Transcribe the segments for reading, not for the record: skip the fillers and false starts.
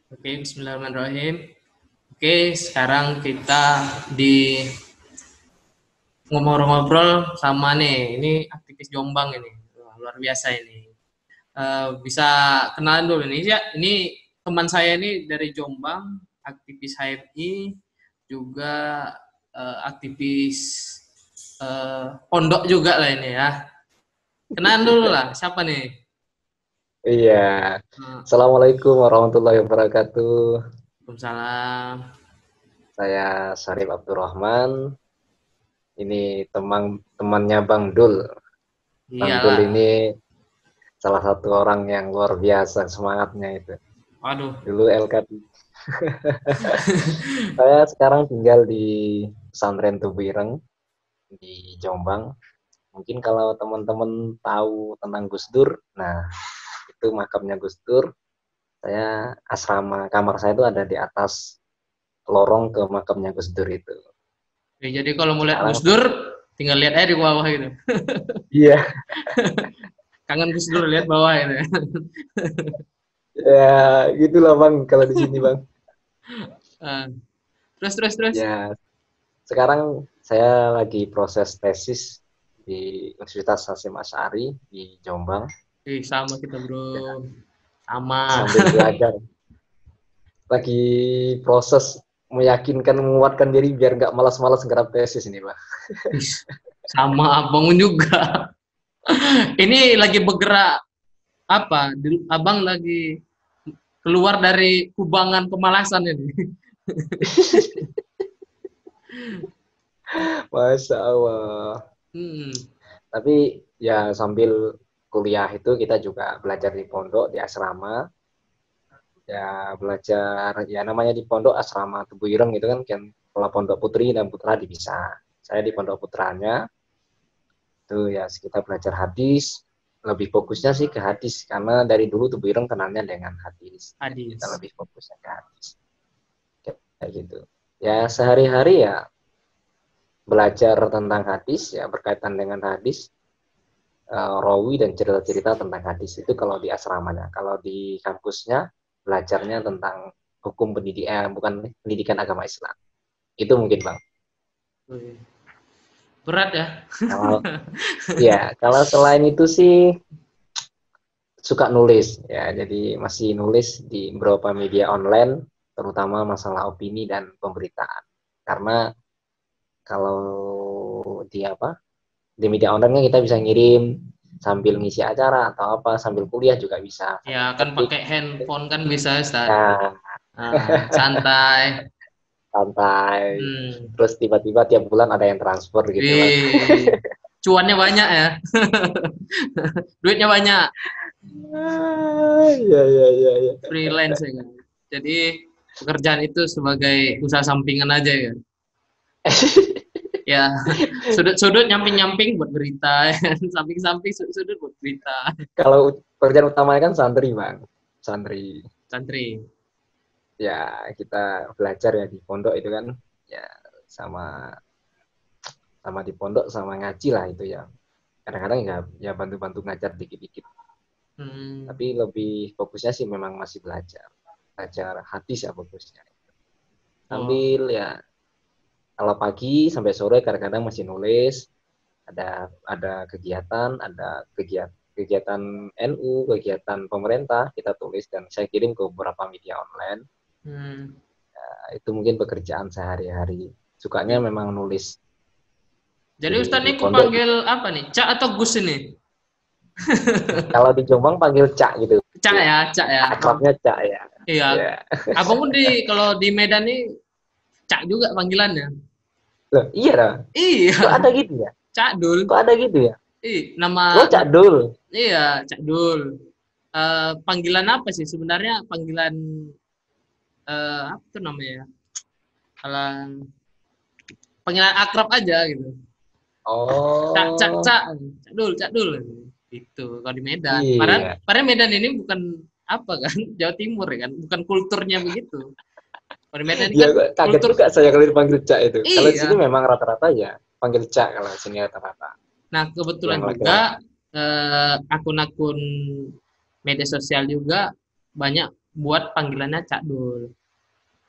Oke, bismillahirrahmanirrahim. Oke, sekarang kita di ngobrol-ngobrol sama nih, ini aktivis Jombang ini. Wah, luar biasa ini. Bisa kenalan dulu nih, ya. Ini teman saya ini dari Jombang, aktivis HMI, juga aktivis pondok juga lah ini ya. Kenalan dulu lah, siapa nih? Iya. Eh, Assalamualaikum warahmatullahi wabarakatuh. Waalaikumsalam. Saya Syarif Abdurrahman. Ini temannya Bang Dul. Bang Dul Iyalah. ini salah satu orang yang luar biasa semangatnya itu. Waduh. Dulu LKP. Saya sekarang tinggal di Pesantren Tubuireng di Jombang. Mungkin kalau teman-teman tahu tentang Gus Dur, nah itu makamnya Gus Dur. Saya asrama kamar saya itu ada di atas lorong ke makamnya Gus Dur itu. Ya, jadi kalau mau lihat Sekarang Gus Dur, tinggal lihat aja di bawah gitu. iya. Kangen Gus Dur lihat bawah itu ya. Ya, gitulah Bang kalau di sini Bang. Eh, terus. Ya, sekarang saya lagi proses tesis di Universitas Hasyim Asy'ari di Jombang. Sama kita bro, Ya, sama. sambil belajar. Lagi proses meyakinkan, menguatkan diri biar nggak malas-malas garap tesis ini, Bang. Sama bangun juga. Ini lagi bergerak apa? Abang lagi keluar dari kubangan kemalasan ini. Masya Allah. Hmm. Tapi ya sambil kuliah itu kita juga belajar di pondok, di asrama. Ya belajar, ya namanya di pondok asrama Tubuh Ireng gitu kan kalau pondok putri dan putra dipisah. Saya di pondok putranya itu ya kita belajar hadis, lebih fokusnya sih ke hadis karena dari dulu Tubuh Ireng kenalnya dengan hadis, jadi kita Hadis. lebih fokusnya ke hadis kayak gitu. Ya sehari-hari ya belajar tentang hadis, ya berkaitan dengan hadis, rawi dan cerita-cerita tentang hadis itu kalau di asramanya. Kalau di kampusnya belajarnya tentang hukum pendidikan, bukan pendidikan agama Islam. Itu mungkin Bang. Wih, berat ya. Kalau ya, kalau selain itu sih suka nulis ya. Jadi masih nulis di beberapa media online, terutama masalah opini dan pemberitaan. Karena kalau di apa? Di media online kan kita bisa ngirim sambil ngisi acara atau apa, sambil kuliah juga bisa, Ya sambil kan ketik. pakai handphone kan bisa Ustaz. Nah, Santai. santai. Hmm. Terus tiba-tiba tiap bulan ada yang transfer gitu, Bang. Wih, cuannya banyak ya. Duitnya banyak. Iya, iya, iya, iya. Freelance ya kan. Jadi pekerjaan itu sebagai usaha sampingan aja ya. Ya, sudut-sudut nyamping-nyamping buat berita, ya kan. Samping-samping sudut-sudut buat berita. Kalau pekerjaan utamanya kan santri, Bang. Santri. Santri. Ya, kita belajar ya di pondok itu kan. Ya, sama sama di pondok sama ngaji lah itu ya. Kadang-kadang ya bantu-bantu ngajar dikit-dikit. Hmm. Tapi lebih fokusnya sih memang masih belajar. Belajar hadis ya fokusnya. Oh, Sambil ya kalau pagi sampai sore kadang-kadang masih nulis, ada kegiatan, ada kegiatan NU, kegiatan pemerintah, kita tulis dan saya kirim ke beberapa media online. hmm. Nah, itu mungkin pekerjaan sehari-hari. Sukanya memang nulis Jadi Ustadz di ini pondok. kepanggil apa nih? Cak atau Gus ini? Kalau di Jombang panggil Cak gitu. Cak ya, Cak ya. Akrabnya Cak ya. Iya. Ya. Abang pun kalau di Medan nih Cak juga panggilannya. Loh, iya dah. Kok Iya, ada gitu ya? Cak Dul. Kok ada gitu ya? Oh, Nama Cak Dul. iya, Cak Dul. Panggilan apa sih sebenarnya? Panggilan apa tuh namanya? Kalau panggilan akrab aja gitu. Cak cak Oh, cak, Cak Dul. Itu kalau di Medan. Padahal iya. padahal Medan ini bukan apa kan? Jawa Timur ya kan? Bukan kulturnya begitu. Kalau di Medan ini Ya kan kaget kultur juga saya kalau dipanggil Cak itu. Kalau di sini iya. memang rata-rata ya panggil Cak kalau di sini rata-rata. Nah, kebetulan Yang laki-laki. juga akun-akun media sosial juga banyak buat panggilannya Cak Dul.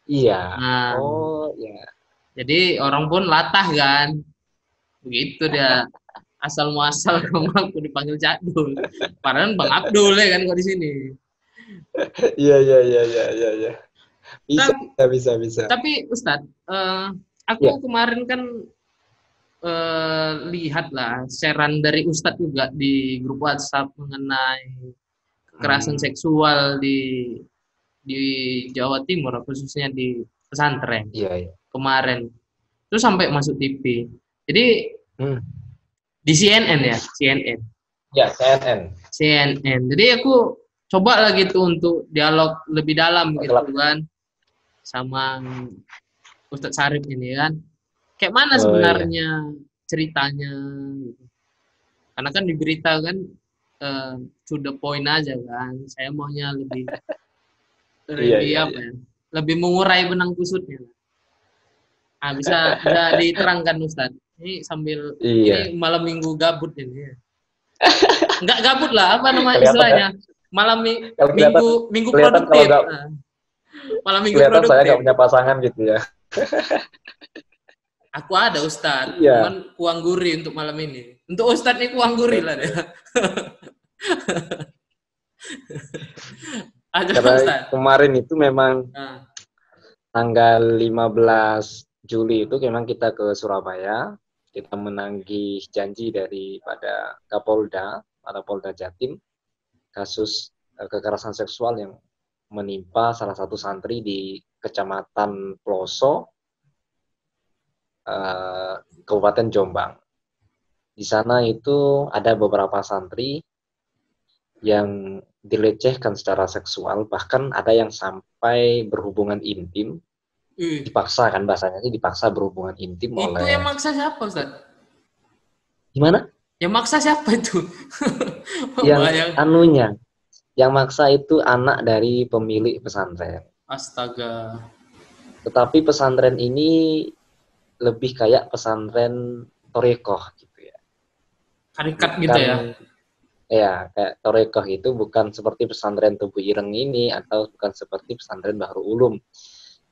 Iya. Nah, Oh, ya. jadi orang pun latah kan. Begitu dia asal muasal rumah aku dipanggil Cak Dul. Padahal Bang Abdul ya kan kok di sini. Iya, iya, iya, iya, iya, iya. Bisa, Tapi, bisa, bisa. tapi Ustadz, aku Ya. kemarin kan lihat lah sharean dari Ustadz juga di grup WhatsApp mengenai kekerasan Hmm, seksual di Jawa Timur, khususnya di pesantren iya, iya. kemarin. Itu sampai masuk TV. Jadi Hmm. di CNN ya, CNN. Ya, CNN. CNN. Jadi aku coba lagi tuh untuk dialog lebih dalam gitu Kelab. kan sama Ustadz Sarif ini kan. Kayak mana Oh iya. sebenarnya ceritanya gitu. Karena kan di berita kan eh, to the point aja kan. Saya maunya lebih Iya, lebih iya, apa iya. ya? Lebih mengurai benang kusutnya. Ah, bisa diterangkan Ustadz. Ini sambil Iya. ini malam minggu gabut ini. Enggak gabut lah, apa nama Kelihatan ya. istilahnya? Kalau kelihatan Minggu minggu kelihatan kalau produktif. nggak Nah, malam minggu kelihatan saya nggak produktif. punya pasangan gitu ya. Aku ada Ustadz, Iya. cuman kuangguri untuk malam ini. Untuk Ustadz ini kuangguri lah dia. Aja Karena Ustadz. kemarin itu memang Nah, tanggal 15 Juli itu memang kita ke Surabaya, kita menagih janji daripada Kapolda atau Polda Jatim kasus kekerasan seksual yang menimpa salah satu santri di Kecamatan Ploso, Kabupaten Jombang. Di sana itu ada beberapa santri yang dilecehkan secara seksual, bahkan ada yang sampai berhubungan intim, dipaksa kan bahasanya, dipaksa berhubungan intim itu yang oleh maksa siapa Ustadz? gimana? Yang maksa siapa itu? Yang Bayang. anunya, yang maksa itu anak dari pemilik pesantren. Astaga. Tetapi pesantren ini lebih kayak pesantren Torekoh gitu ya. Karikat gitu Bukan ya. ya kayak Torekoh itu bukan seperti pesantren Tubuh Ireng ini atau bukan seperti pesantren Bahru Ulum.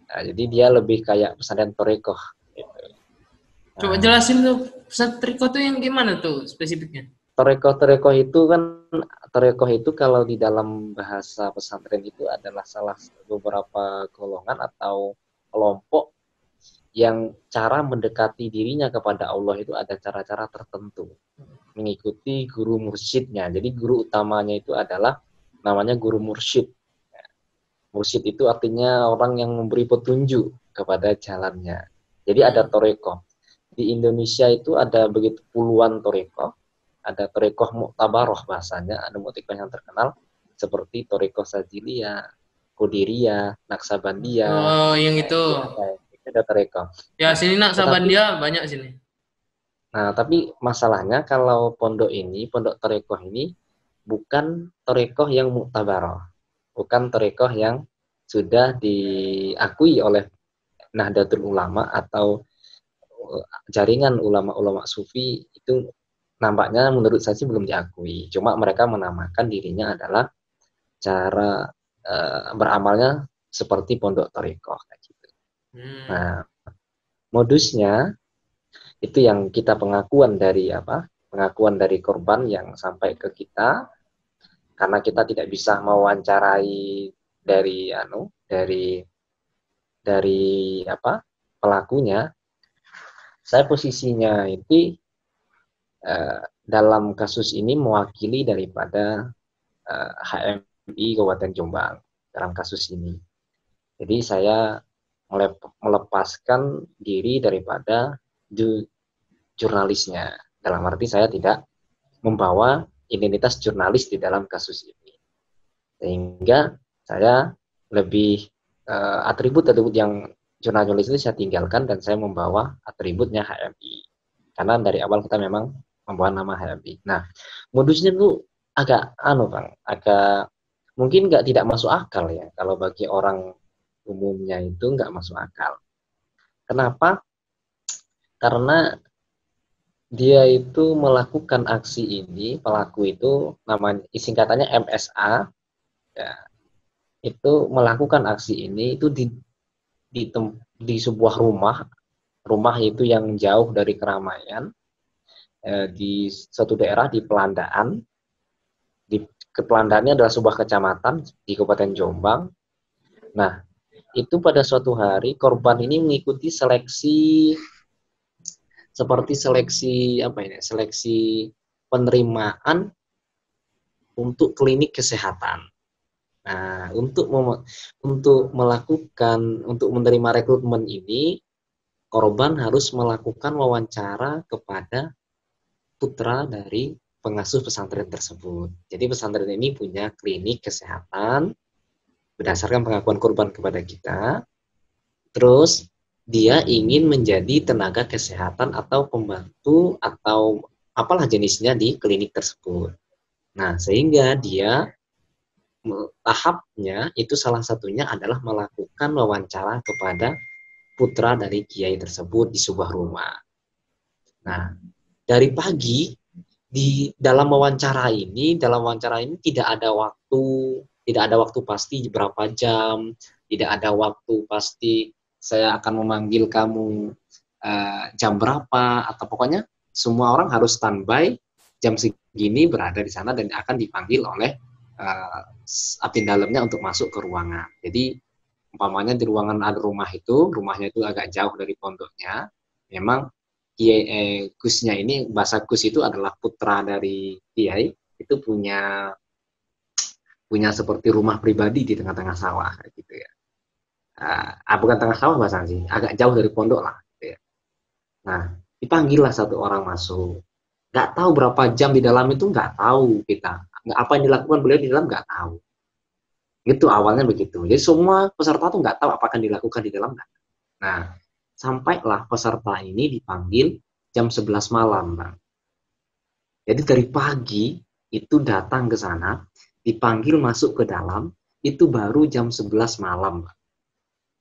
Nah, jadi dia lebih kayak pesantren Torekoh gitu. Coba Nah, jelasin tuh pesantren triko tuh yang gimana tuh spesifiknya? Torekoh itu kan Torekoh itu kalau di dalam bahasa pesantren itu adalah salah beberapa golongan atau kelompok yang cara mendekati dirinya kepada Allah itu ada cara-cara tertentu, mengikuti guru mursyidnya. Jadi guru utamanya itu adalah namanya guru mursyid. Mursyid itu artinya orang yang memberi petunjuk kepada jalannya. Jadi ada Hmm. torekoh. Di Indonesia itu ada begitu puluhan torekoh. Ada torekoh Muktabaroh bahasanya, ada torekoh yang terkenal seperti torekoh Sajiliyah, Qadiriyah, Naksabandia. Oh, yang Nah, itu. itu ada torekoh. Ya, Nah, sini nak tetapi Sabandia banyak sini. tapi masalahnya kalau pondok ini, pondok torekoh ini bukan torekoh yang muktabaroh, bukan torekoh yang sudah diakui oleh Nahdlatul Ulama atau jaringan ulama-ulama sufi itu nampaknya menurut saya sih belum diakui. Cuma mereka menamakan dirinya adalah cara beramalnya seperti pondok torekoh kayak gitu. Hmm. Nah, modusnya itu yang kita pengakuan dari apa? Pengakuan dari korban yang sampai ke kita karena kita tidak bisa mewawancarai dari dari apa? Pelakunya. Saya posisinya itu dalam kasus ini mewakili daripada HMI Kabupaten Jombang dalam kasus ini. Jadi saya melepaskan diri daripada jurnalisnya. Dalam arti saya tidak membawa identitas jurnalis di dalam kasus ini. Sehingga saya lebih atribut-atribut yang jurnalis itu saya tinggalkan dan saya membawa atributnya HMI. Karena dari awal kita memang membawa nama HMI. Nah, modusnya tuh agak Bang, agak mungkin nggak tidak masuk akal ya kalau bagi orang umumnya itu nggak masuk akal. Kenapa? Karena dia itu melakukan aksi ini, pelaku itu namanya singkatannya MSA, ya, itu melakukan aksi ini itu di sebuah rumah itu yang jauh dari keramaian, di suatu daerah di Pelandaan. Di Pelandaan ini adalah sebuah kecamatan di Kabupaten Jombang. Nah, itu pada suatu hari korban ini mengikuti seleksi, seperti seleksi apa ini? Seleksi penerimaan untuk klinik kesehatan. Nah, untuk menerima rekrutmen ini, korban harus melakukan wawancara kepada putra dari pengasuh pesantren tersebut. Jadi pesantren ini punya klinik kesehatan berdasarkan pengakuan korban kepada kita. Terus dia ingin menjadi tenaga kesehatan atau pembantu atau apalah jenisnya di klinik tersebut. Nah, sehingga dia tahapnya itu salah satunya adalah melakukan wawancara kepada putra dari kiai tersebut di sebuah rumah. Nah, dari pagi dalam wawancara ini tidak ada waktu pasti berapa jam, tidak ada waktu pasti saya akan memanggil kamu jam berapa, atau pokoknya semua orang harus standby jam segini berada di sana dan akan dipanggil oleh abdi dalamnya untuk masuk ke ruangan. Jadi umpamanya di ruangan ada rumahnya itu agak jauh dari pondoknya, memang Gusnya ini, bahasa Gus itu adalah putra dari Kiai, itu punya seperti rumah pribadi di tengah-tengah sawah gitu ya. Bukan tengah sawah bahasa sih, agak jauh dari pondok lah gitu ya. Nah, dipanggil lah satu orang masuk. Nggak tahu berapa jam di dalam itu, nggak tahu kita. Apa yang dilakukan beliau di dalam nggak tahu. Gitu awalnya begitu. Jadi semua peserta tuh nggak tahu apa yang dilakukan di dalam. Nah, sampailah peserta ini dipanggil jam 11 malam, Bang. Jadi dari pagi itu datang ke sana, dipanggil masuk ke dalam, itu baru jam 11 malam, Bang.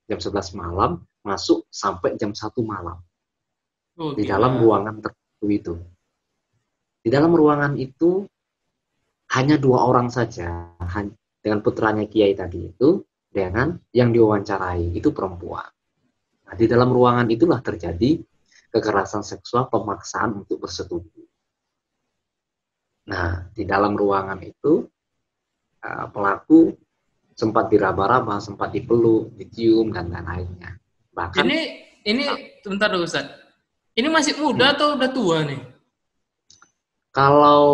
Jam 11 malam, masuk sampai jam 1 malam. Di dalam ruangan tertentu itu. Di dalam ruangan itu, hanya 2 orang saja, dengan putranya Kiai tadi itu, dengan yang diwawancarai, itu perempuan. Nah, di dalam ruangan itulah terjadi kekerasan seksual, pemaksaan untuk bersetubuh. Nah, di dalam ruangan itu pelaku sempat diraba-raba, sempat dipeluk, dicium, dan lain-lainnya. Bahkan ini sebentar dulu, Ustaz. Ini masih muda atau udah tua nih? Kalau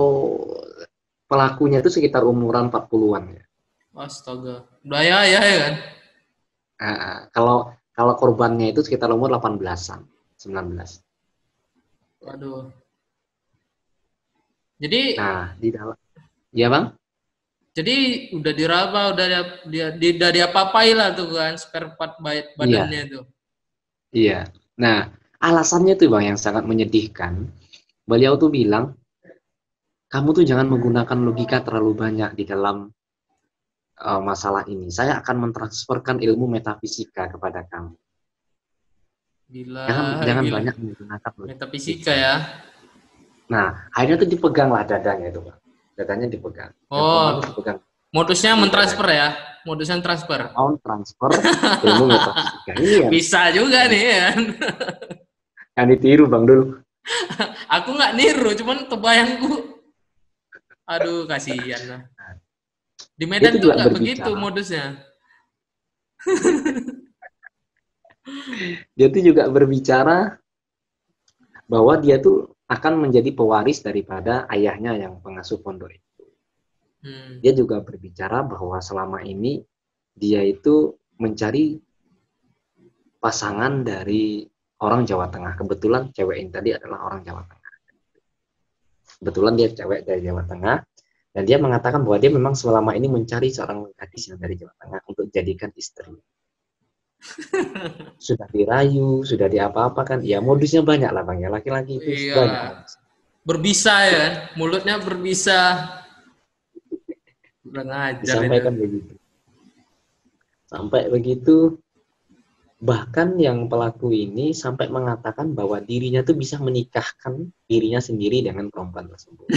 pelakunya itu sekitar umuran 40-an ya. Astaga. Udah ya kan? Kalau korbannya itu sekitar umur 18-an, 19. Waduh. Jadi di dalam, ya Bang? Jadi udah diraba, udah diapa-apain lah tuh kan, spare part badannya itu. Iya. Nah, alasannya tuh Bang yang sangat menyedihkan. Beliau tuh bilang, kamu tuh jangan menggunakan logika terlalu banyak di dalam masalah ini. Saya akan mentransferkan ilmu metafisika kepada kamu. Jangan banyak menggunakan logika. Metafisika ya. Nah, akhirnya tuh dipegang lah dadanya itu, Bang. Dadanya dipegang. Dipegang. Modusnya mentransfer ya. Modusnya transfer. Transfer ilmu metafisika. Ini ya. Bisa juga nih ya. Yang ditiru Bang dulu. Aku nggak niru, cuman kebayangku. Aduh, kasihan lah. Di Medan tuh nggak begitu modusnya. Dia tuh juga berbicara bahwa dia tuh akan menjadi pewaris daripada ayahnya yang pengasuh pondok itu. Dia juga berbicara bahwa selama ini dia itu mencari pasangan dari orang Jawa Tengah. Kebetulan cewek ini tadi adalah orang Jawa Tengah. Kebetulan dia cewek dari Jawa Tengah. Dan dia mengatakan bahwa dia memang selama ini mencari seorang gadis yang dari Jawa Tengah untuk jadikan istri. Sudah dirayu, sudah diapa-apakan. Ya modusnya banyak lah Bang ya. Laki-laki itu banyak. Berbisa ya kan? Mulutnya berbisa. Kurang ajar. Disampaikan begitu. Sampai begitu, bahkan yang pelaku ini sampai mengatakan bahwa dirinya tuh bisa menikahkan dirinya sendiri dengan perempuan tersebut.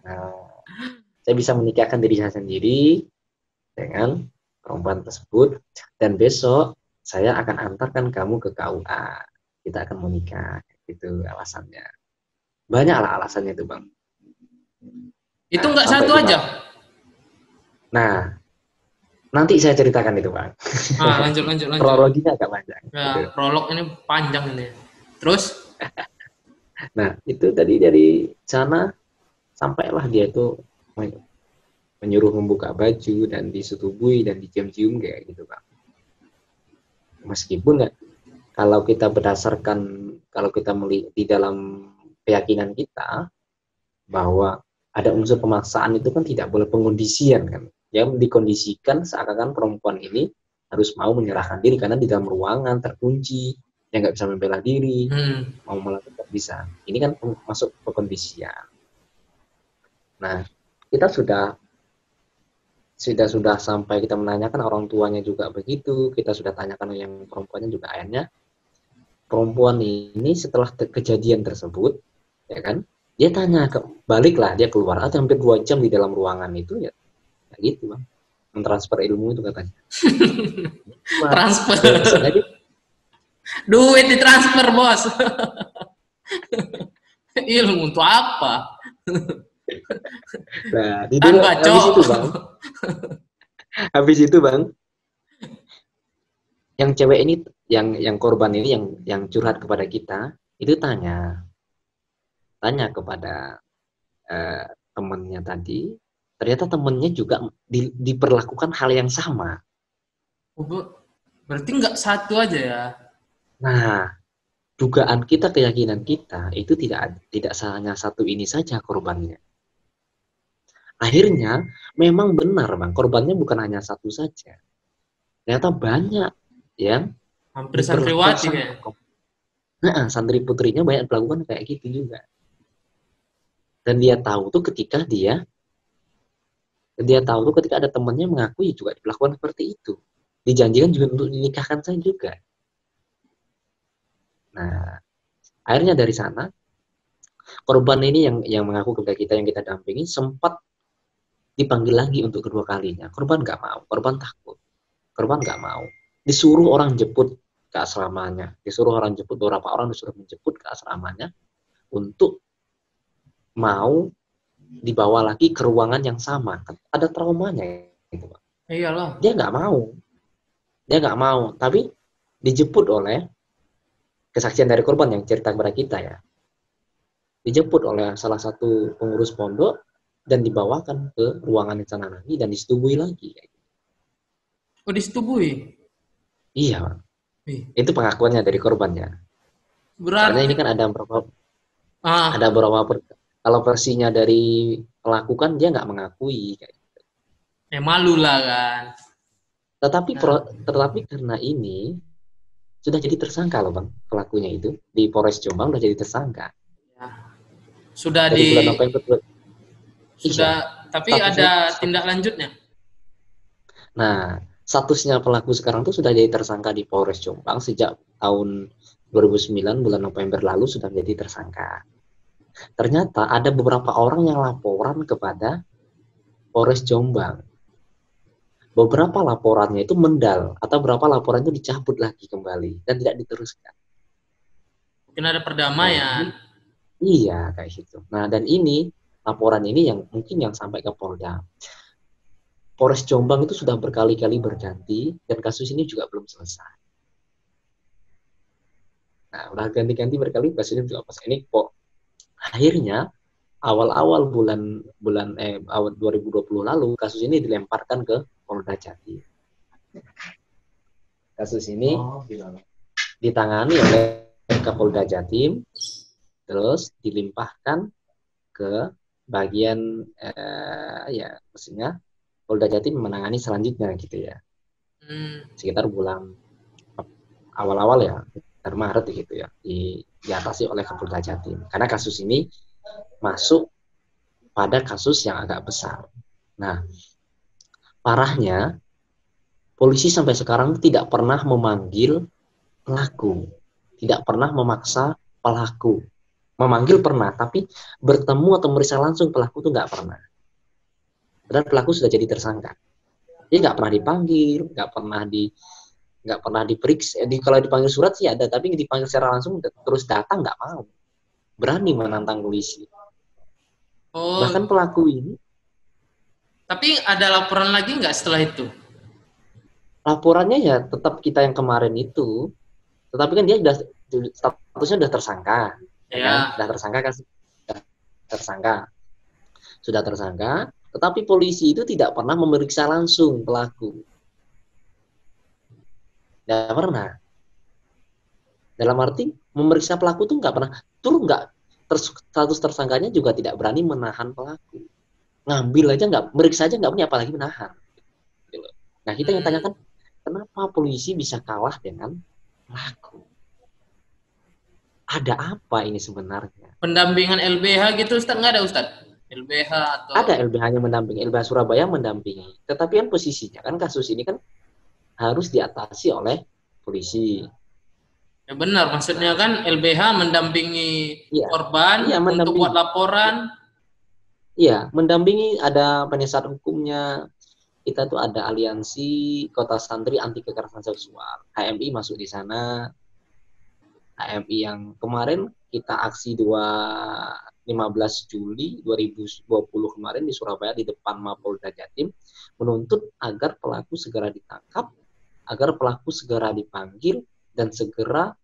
Nah, saya bisa menikahkan diri saya sendiri dengan perempuan tersebut, dan besok saya akan antarkan kamu ke KUA, kita akan menikah. Itu alasannya. Banyaklah alasannya itu, Bang. Itu Nah, nggak sampai satu di aja. mana? Nah, nanti saya ceritakan itu, Bang. Ah, lanjut lanjut lanjut. Kronologinya agak panjang. Gitu. Ya, prolog ini panjang ini. Terus? Nah, itu tadi dari sana sampailah dia itu menyuruh membuka baju dan disetubui dan dicium-cium kayak gitu, Bang. Meskipun ya, kalau kita melihat di dalam keyakinan kita bahwa ada unsur pemaksaan itu kan tidak boleh pengkondisian kan. Yang dikondisikan seakan-akan perempuan ini harus mau menyerahkan diri karena di dalam ruangan terkunci, yang nggak bisa membela diri, mau melakukan tidak bisa. Ini kan masuk pengkondisian. Nah, kita sudah sampai kita menanyakan orang tuanya juga begitu, kita sudah tanyakan yang perempuannya juga, akhirnya perempuan ini setelah kejadian tersebut, ya kan, dia tanya baliklah, dia keluar atau hampir 2 jam di dalam ruangan itu ya gitu, Bang, mentransfer ilmu itu katanya. Transfer. Jadi Duit ditransfer, Bos. Ilmu untuk apa? nah, Kan bacot. habis itu Bang, yang cewek ini, yang korban ini, yang curhat kepada kita itu tanya kepada temannya tadi, ternyata temannya juga diperlakukan hal yang sama. Berarti nggak satu aja ya? Nah, dugaan kita, keyakinan kita itu tidak hanya satu ini saja korbannya. Akhirnya memang benar, Bang, korbannya bukan hanya satu saja. Ternyata banyak yang hampir santriwati ya. Nah, santri putrinya banyak melakukan kayak gitu juga. Dan dia tahu tuh ketika ada temannya mengakui juga dilakukan seperti itu. Dijanjikan juga untuk dinikahkan saya juga. Nah, akhirnya dari sana korban ini yang mengaku kepada kita, yang kita dampingi, sempat dipanggil lagi untuk kedua kalinya. Korban nggak mau, korban takut, korban nggak mau. Disuruh orang jemput ke asramanya, beberapa orang disuruh menjemput ke asramanya untuk mau dibawa lagi ke ruangan yang sama. Ada traumanya gitu, Pak. Iyalah. Dia nggak mau, tapi dijemput oleh kesaksian dari korban yang cerita kepada kita ya. Dijemput oleh salah satu pengurus pondok dan dibawakan ke ruangan yang sana lagi dan disetubui lagi. Oh, disetubui? Iya, Pak. Itu pengakuannya dari korbannya. Berarti soalnya ini kan ada beberapa kalau versinya dari pelaku kan dia nggak mengakui kayak gitu. Malu lah kan. Tetapi karena ini sudah jadi tersangka loh, Bang, pelakunya itu di Polres Jombang sudah jadi tersangka. Ya. Sudah dari bulan November. Sudah, tapi ada tindak lanjutnya. Nah, statusnya pelaku sekarang tuh sudah jadi tersangka di Polres Jombang sejak tahun 2009 bulan November lalu sudah menjadi tersangka. Ternyata ada beberapa orang yang laporan kepada Polres Jombang. Beberapa laporannya itu mendal atau beberapa laporan itu dicabut lagi kembali dan tidak diteruskan. Mungkin ada perdamaian. Iya, kayak gitu. Nah, dan ini laporan ini yang mungkin yang sampai ke Polda. Polres Jombang itu sudah berkali-kali berganti dan kasus ini juga belum selesai. Nah, udah ganti-ganti berkali kasus ini juga selesai. Ini kok akhirnya awal 2020 lalu kasus ini dilemparkan ke Polda Jatim. Kasus ini ditangani oleh Kapolda Jatim, terus dilimpahkan ke bagian maksudnya Polda Jatim menangani selanjutnya gitu ya. Sekitar bulan awal-awal ya, sekitar Maret gitu ya, diatasi oleh Kapolda Jatim. Karena kasus ini masuk pada kasus yang agak besar. Nah, parahnya polisi sampai sekarang tidak pernah memanggil pelaku, tidak pernah memaksa pelaku. Memanggil pernah, tapi bertemu atau meriksa langsung pelaku itu nggak pernah. Dan pelaku sudah jadi tersangka. Dia nggak pernah dipanggil, nggak pernah diperiksa. Kalau dipanggil surat sih ada, tapi dipanggil secara langsung terus datang nggak mau, berani menantang polisi. Bahkan Oh, pelaku ini, tapi ada laporan lagi nggak setelah itu? laporannya ya tetap kita yang kemarin itu, tetapi kan dia sudah statusnya sudah tersangka, ya kan? Ya, Tersangka, sudah tersangka, tetapi polisi itu tidak pernah memeriksa langsung pelaku, tidak pernah. Dalam arti memeriksa pelaku tuh nggak pernah, turun nggak, status tersangkanya juga tidak berani menahan pelaku, ngambil aja nggak, meriksa aja nggak punya, apalagi menahan. Nah kita yang hmm, tanyakan, kenapa polisi bisa kalah dengan pelaku? Ada apa ini sebenarnya? pendampingan LBH gitu Ustaz nggak ada Ustaz? LBH Ada atau LBH-nya mendampingi, LBH Surabaya mendampingi. Tetapi kan posisinya kan kasus ini kan harus diatasi oleh polisi. ya benar, maksudnya Nah, kan LBH mendampingi iya, korban iya untuk buat mendampingi. laporan. Iya, mendampingi, ada penasihat hukumnya. Kita tuh ada aliansi Kota Santri Anti Kekerasan Seksual. HMI masuk di sana. HMI yang kemarin kita aksi 15 Juli 2020 kemarin di Surabaya di depan Mapolda Jatim menuntut agar pelaku segera ditangkap, agar pelaku segera dipanggil dan segera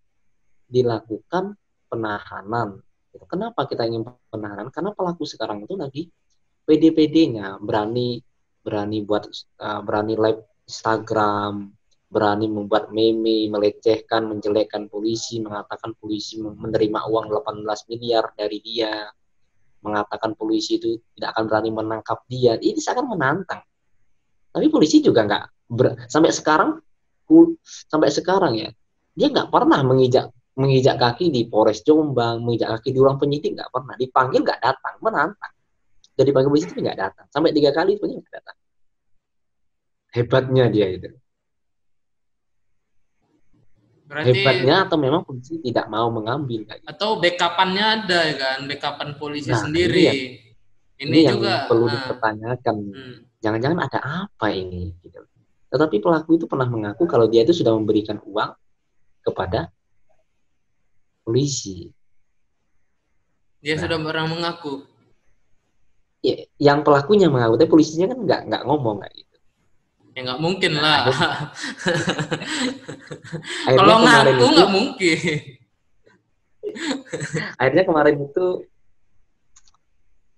dilakukan penahanan. Kenapa kita ingin penahanan? Karena pelaku sekarang itu lagi pede-pedenya, berani berani buat berani live Instagram, berani membuat meme, melecehkan, menjelekkan polisi, mengatakan polisi menerima uang 18 miliar dari dia, mengatakan polisi itu tidak akan berani menangkap dia. Ini seakan menantang. Tapi polisi juga nggak sampai sekarang ya, dia nggak pernah menginjak kaki di Polres Jombang, menginjak kaki di ruang penyidik, nggak pernah. Dipanggil nggak datang, menantang. Jadi panggil polisi itu nggak datang. Sampai 3 kali polisi nggak datang. Hebatnya dia itu. Berarti Hebatnya atau memang polisi tidak mau mengambil kayak gitu. atau backupannya ada ya kan, backupan polisi Nah, sendiri. Ini ini yang juga, perlu dipertanyakan. hmm. Jangan-jangan ada apa ini gitu. Tetapi pelaku itu pernah mengaku kalau dia itu sudah memberikan uang kepada polisi. Dia sudah Nah, pernah mengaku. ya, yang pelakunya mengaku, tapi polisinya kan nggak ngomong kayak gitu. Ya nggak mungkin Nah, lah. akhirnya Kalau kemarin ngaku itu, nggak mungkin. akhirnya kemarin itu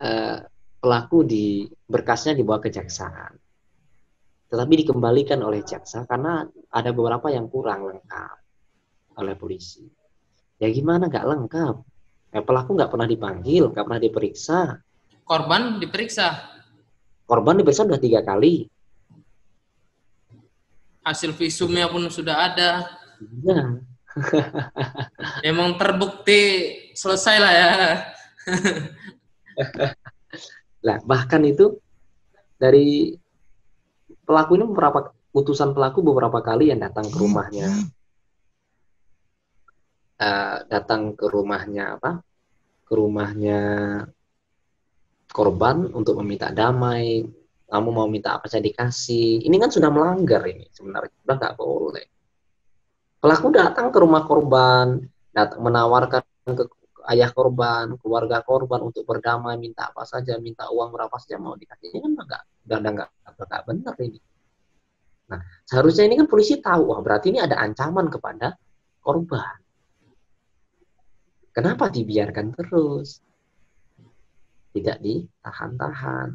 eh, pelaku berkasnya dibawa ke kejaksaan, tetapi dikembalikan oleh jaksa karena ada beberapa yang kurang lengkap oleh polisi. Ya gimana nggak lengkap? Pelaku nggak pernah dipanggil, nggak pernah diperiksa. Korban diperiksa. Korban diperiksa sudah 3 kali. Hasil Tiga visumnya pun sudah ada. Ya. Emang terbukti selesai lah ya. Nah, bahkan itu dari pelaku ini utusan pelaku beberapa kali yang datang ke rumahnya, datang ke rumahnya apa? Ke rumahnya korban untuk meminta damai. Kamu mau minta apa saya dikasih. Ini kan sudah melanggar ini sebenarnya, sudah nggak boleh. Pelaku datang ke rumah korban, menawarkan ke ayah korban, keluarga korban untuk berdamai, minta apa saja, minta uang berapa saja mau dikasih. Ini kan udah nggak benar ini. Nah, seharusnya ini kan polisi tahu, wah berarti ini ada ancaman kepada korban. Kenapa dibiarkan terus? Tidak ditahan-tahan.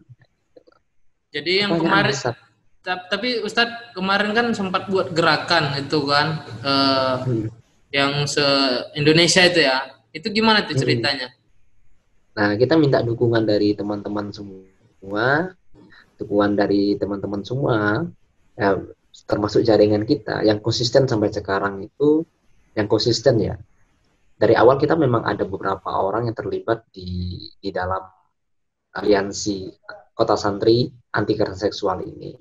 Jadi yang Pertanyaan kemarin, besar. tapi Ustadz kemarin kan sempat buat gerakan itu kan, Hmm. yang se Indonesia itu ya. Itu gimana tuh Hmm. ceritanya? Nah, kita minta dukungan dari teman-teman semua, ya, termasuk jaringan kita yang konsisten sampai sekarang itu, yang konsisten ya. Dari awal kita memang ada beberapa orang yang terlibat di dalam aliansi Kota Santri Anti Kekerasan Seksual ini.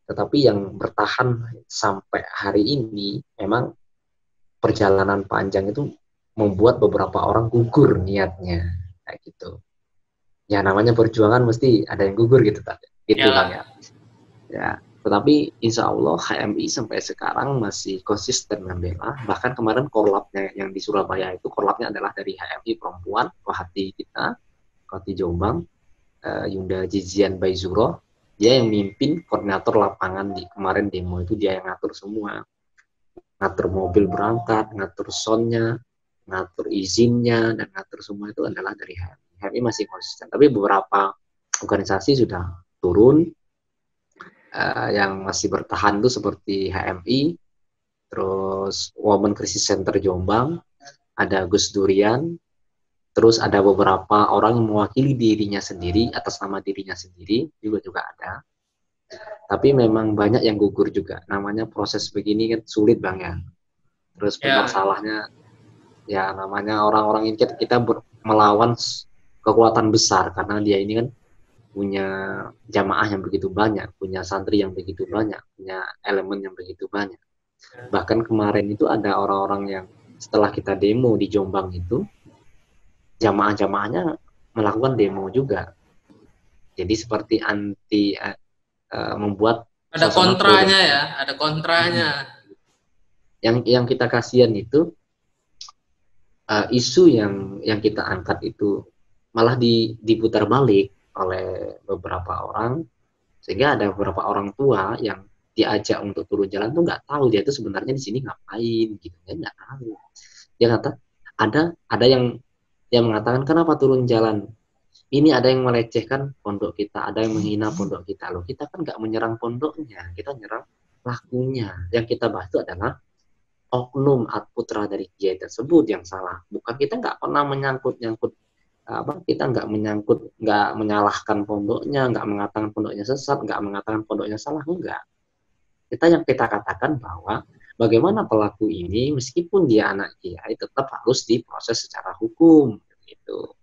Tetapi yang bertahan sampai hari ini memang perjalanan panjang itu membuat beberapa orang gugur niatnya kayak gitu. Ya namanya perjuangan mesti ada yang gugur gitu, gitu Bang Ya, ya. Ya. Tetapi insya Allah HMI sampai sekarang masih konsisten membela. Bahkan kemarin korlapnya yang di Surabaya itu korlapnya adalah dari HMI perempuan, Wahati kita, Wahati Jombang, Yunda Jizian Baizuro. Dia yang mimpin koordinator lapangan di kemarin demo itu, dia yang ngatur semua. Ngatur mobil berangkat, ngatur soundnya, ngatur izinnya, dan ngatur semua itu adalah dari HMI. HMI masih konsisten. Tapi beberapa organisasi sudah turun. Yang masih bertahan itu seperti HMI, terus Women Crisis Center Jombang, ada Gus Durian, terus ada beberapa orang yang mewakili dirinya sendiri atas nama dirinya sendiri juga ada. Tapi memang banyak yang gugur juga. Namanya proses begini kan sulit Bang ya. Terus benar salahnya ya namanya orang-orang ini kita melawan kekuatan besar karena dia ini kan punya jamaah yang begitu banyak, punya santri yang begitu banyak, punya elemen yang begitu banyak. Bahkan kemarin itu ada orang-orang yang setelah kita demo di Jombang itu, jamaah-jamaahnya melakukan demo juga. Jadi seperti anti membuat ada kontranya ya, ada kontranya. Yang kita kasihan itu isu yang kita angkat itu malah diputar balik oleh beberapa orang, sehingga ada beberapa orang tua yang diajak untuk turun jalan tuh nggak tahu dia itu sebenarnya di sini ngapain gitu, dia nggak tahu. Dia kata ada yang mengatakan kenapa turun jalan, ini ada yang melecehkan pondok kita, ada yang menghina pondok kita. Loh, kita kan nggak menyerang pondoknya, kita nyerang pelakunya. Yang kita bahas itu adalah oknum putra dari kiai tersebut yang salah. Bukan, kita nggak pernah menyangkut-nyangkut kita nggak menyalahkan pondoknya, nggak mengatakan pondoknya sesat, nggak mengatakan pondoknya salah, enggak. Kita katakan bahwa bagaimana pelaku ini meskipun dia anak kiai tetap harus diproses secara hukum gitu.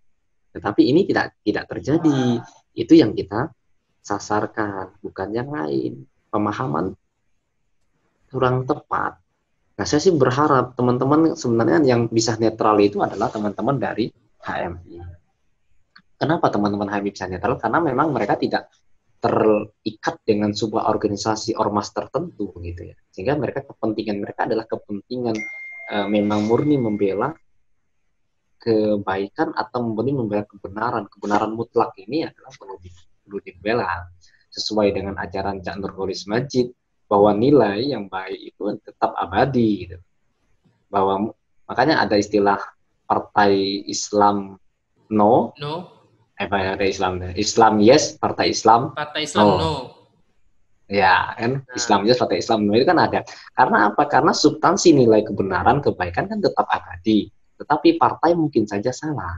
Tetapi ini tidak terjadi. Itu yang kita sasarkan, bukan yang lain. Pemahaman kurang tepat. Nah, saya sih berharap teman-teman sebenarnya yang bisa netral itu adalah teman-teman dari HMI. Kenapa teman-teman HMI bisa netral? Karena memang mereka tidak terikat dengan sebuah organisasi ormas tertentu gitu ya. Sehingga kepentingan mereka adalah kepentingan memang murni membela kebaikan atau murni membela kebenaran. Kebenaran mutlak ini adalah perlu dibela sesuai dengan ajaran Cak Nurholis Majid, bahwa nilai yang baik itu tetap abadi gitu. Bahwa makanya ada istilah partai Islam no. Ada Islam yes, partai Islam no. Ya kan, Islam yes, partai Islam no itu kan ada. Karena apa? Karena substansi nilai kebenaran, kebaikan kan tetap abadi. Tetapi partai mungkin saja salah.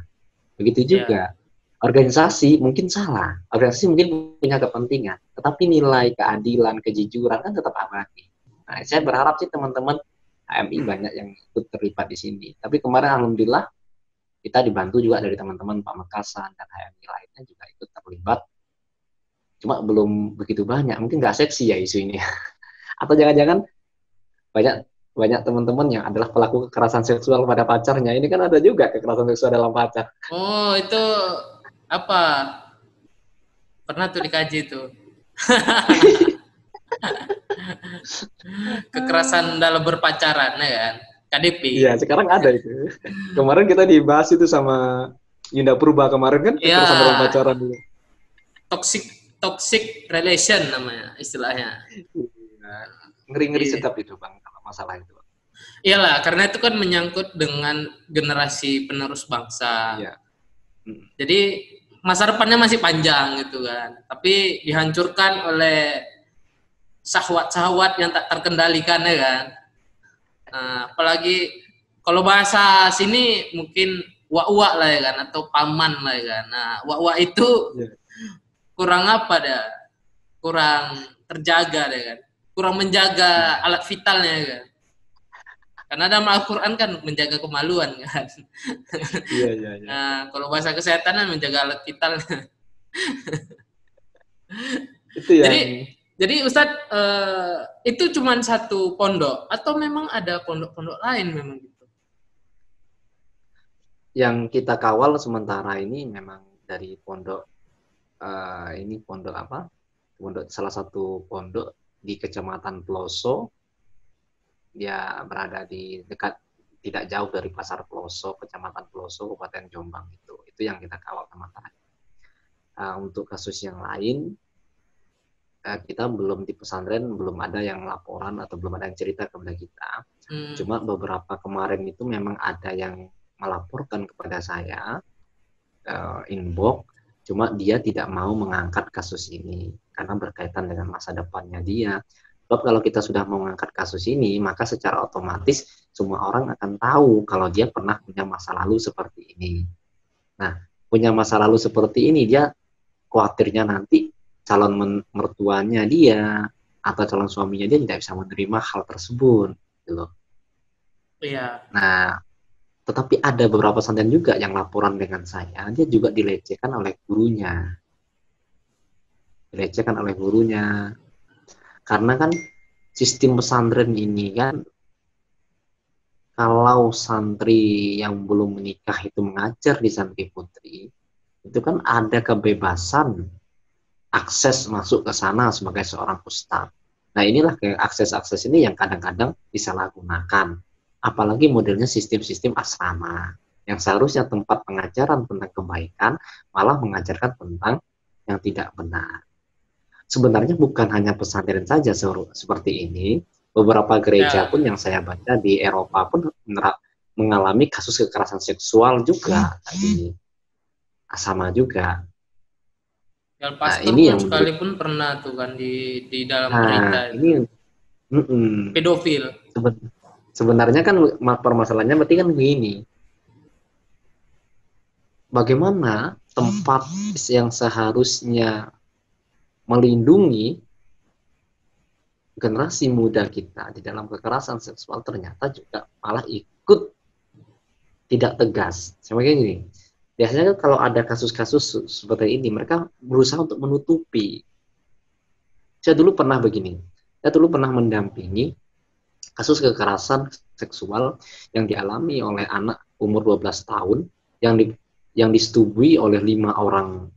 Begitu juga organisasi mungkin salah. Organisasi mungkin punya kepentingan. Tetapi nilai keadilan, kejujuran kan tetap abadi. Nah, saya berharap sih teman-teman HMI banyak yang ikut terlibat di sini. Tapi kemarin alhamdulillah kita dibantu juga dari teman-teman Pak Mekasan dan HMI lainnya juga ikut terlibat. Cuma belum begitu banyak, mungkin nggak seksi ya isu ini. Atau jangan-jangan banyak teman-teman yang adalah pelaku kekerasan seksual pada pacarnya. Ini kan ada juga kekerasan seksual dalam pacar. Oh, itu apa? Pernah tuh dikaji tuh. Kekerasan dalam berpacaran ya kan? KDP. Iya, sekarang ada itu. Kemarin kita dibahas itu sama Yunda Purba kemarin kan, kekerasan dalam pacaran dulu. Toxic relation namanya istilahnya. Ngeri-ngeri sedap itu Bang kalau masalah itu. Iyalah, karena itu kan menyangkut dengan generasi penerus bangsa. Iya. Jadi masa depannya masih panjang gitu kan. Tapi dihancurkan oleh syahwat-syahwat yang tak terkendalikan ya kan. Apalagi kalau bahasa sini mungkin wak-wak lah ya kan, atau paman lah ya kan. Nah, wak-wak itu kurang apa dah? Kurang terjaga deh kan. Kurang menjaga alat vitalnya ya kan. Karena dalam Al-Quran kan menjaga kemaluan kan. Iya. Nah, kalau bahasa kesehatan menjaga alat vital. Itu yang... Jadi Ustadz, itu cuma satu pondok atau memang ada pondok-pondok lain memang gitu? Yang kita kawal sementara ini memang dari pondok, ini pondok apa? Pondok, salah satu pondok di Kecamatan Peloso. Dia berada di dekat, tidak jauh dari Pasar Peloso, Kecamatan Peloso, Kabupaten Jombang itu. Itu yang kita kawal teman-teman. Untuk kasus yang lain, kita belum di pesantren belum ada yang laporan atau belum ada yang cerita kepada kita. Cuma beberapa kemarin itu memang ada yang melaporkan kepada saya, inbox, cuma dia tidak mau mengangkat kasus ini karena berkaitan dengan masa depannya dia. Sebab kalau kita sudah mengangkat kasus ini, maka secara otomatis semua orang akan tahu kalau dia pernah punya masa lalu seperti ini. Nah, punya masa lalu seperti ini, dia khawatirnya nanti calon mertuanya dia atau calon suaminya dia tidak bisa menerima hal tersebut, gitu. Iya. Nah, tetapi ada beberapa pesantren juga yang laporan dengan saya, dia juga dilecehkan oleh gurunya. Dilecehkan oleh gurunya. Karena kan sistem pesantren ini kan, kalau santri yang belum menikah itu mengajar di santri putri, itu kan ada kebebasan akses masuk ke sana sebagai seorang ustadz. Nah, inilah akses-akses ini yang kadang-kadang disalahgunakan. Apalagi modelnya sistem-sistem asrama, yang seharusnya tempat pengajaran tentang kebaikan, malah mengajarkan tentang yang tidak benar. Sebenarnya bukan hanya pesantren saja seperti ini, beberapa gereja pun yang saya baca di Eropa pun mengalami kasus kekerasan seksual juga tadi, sama juga. Yang pastor ini pun yang sekalipun pernah tuh kan di dalam berita ini itu. Pedofil. Sebenarnya kan permasalahannya berarti kan begini. Bagaimana tempat yang seharusnya melindungi generasi muda kita di dalam kekerasan seksual ternyata juga malah ikut tidak tegas. Sama kayak gini. Biasanya kan kalau ada kasus-kasus seperti ini, mereka berusaha untuk menutupi. Saya dulu pernah begini. Saya dulu pernah mendampingi kasus kekerasan seksual yang dialami oleh anak umur 12 tahun yang disetubui oleh 5 orang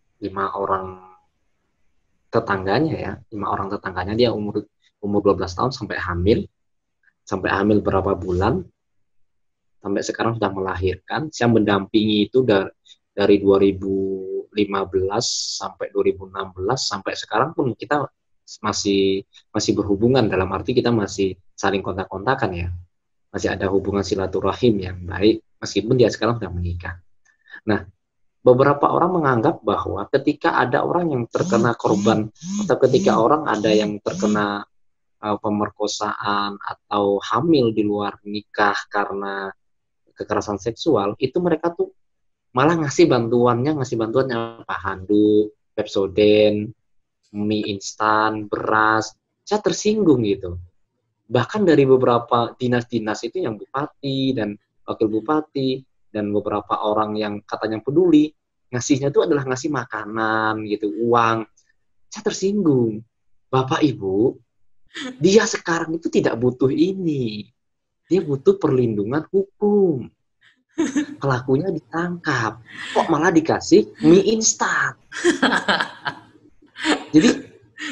tetangganya ya. 5 orang tetangganya, dia umur 12 tahun sampai hamil berapa bulan, sampai sekarang sudah melahirkan. Saya mendampingi itu dari 2015 sampai 2016, sampai sekarang pun kita masih berhubungan, dalam arti kita masih saling kontak-kontakan ya, masih ada hubungan silaturahim yang baik meskipun dia sekarang sudah menikah. Nah, beberapa orang menganggap bahwa ketika ada orang yang terkena korban atau ketika orang ada yang terkena pemerkosaan atau hamil di luar nikah karena kekerasan seksual, itu mereka tuh malah ngasih bantuannya apa? Handuk, Pepsodent, mie instan, beras. Saya tersinggung gitu. Bahkan dari beberapa dinas-dinas itu yang bupati dan wakil bupati dan beberapa orang yang katanya peduli, ngasihnya itu adalah ngasih makanan gitu, uang. Saya tersinggung. Bapak Ibu, dia sekarang itu tidak butuh ini. Dia butuh perlindungan hukum. Pelakunya ditangkap. Kok malah dikasih mie instan? Jadi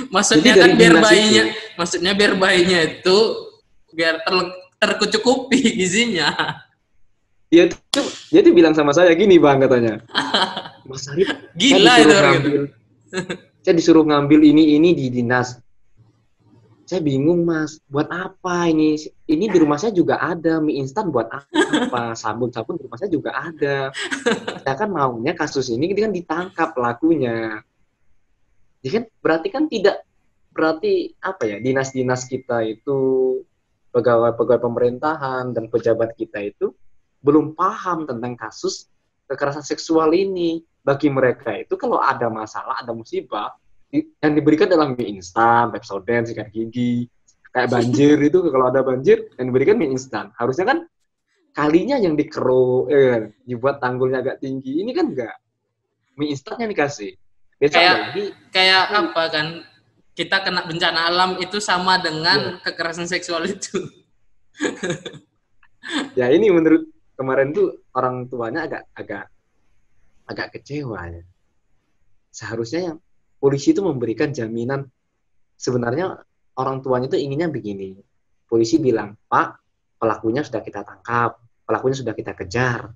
Maksudnya dari kan biar dinas bayinya, itu, maksudnya biar bayinya itu biar tercukupi gizinya. dia tuh bilang sama saya gini, Bang, katanya, Mas Arif, saya Gila itu disuruh orang itu. ngambil, saya disuruh ngambil ini di dinas. Saya bingung, Mas, buat apa ini? Ini di rumah saya juga ada mie instan, buat apa? Sabun-sabun di rumah saya juga ada. Saya kan maunya kasus ini kan ditangkap pelakunya. Jadi kan berarti apa ya? Dinas-dinas kita itu, pegawai-pegawai pemerintahan dan pejabat kita itu belum paham tentang kasus kekerasan seksual ini. Bagi mereka itu kalau ada masalah, ada musibah, yang diberikan dalam mie instan, Pepsodent, sikat gigi. Kayak banjir itu, kalau ada banjir, yang diberikan mie instan. Harusnya kan kalinya yang dikeruk, dibuat tanggulnya agak tinggi. Ini kan enggak. Mie instan yang dikasih. Besok Kayak ada lagi. kayak apa kan? Kita kena bencana alam itu sama dengan Ya, kekerasan seksual itu. ya ini menurut kemarin tuh orang tuanya agak kecewa ya. Seharusnya yang polisi itu memberikan jaminan, sebenarnya orang tuanya itu inginnya begini. Polisi bilang, Pak, pelakunya sudah kita tangkap, pelakunya sudah kita kejar,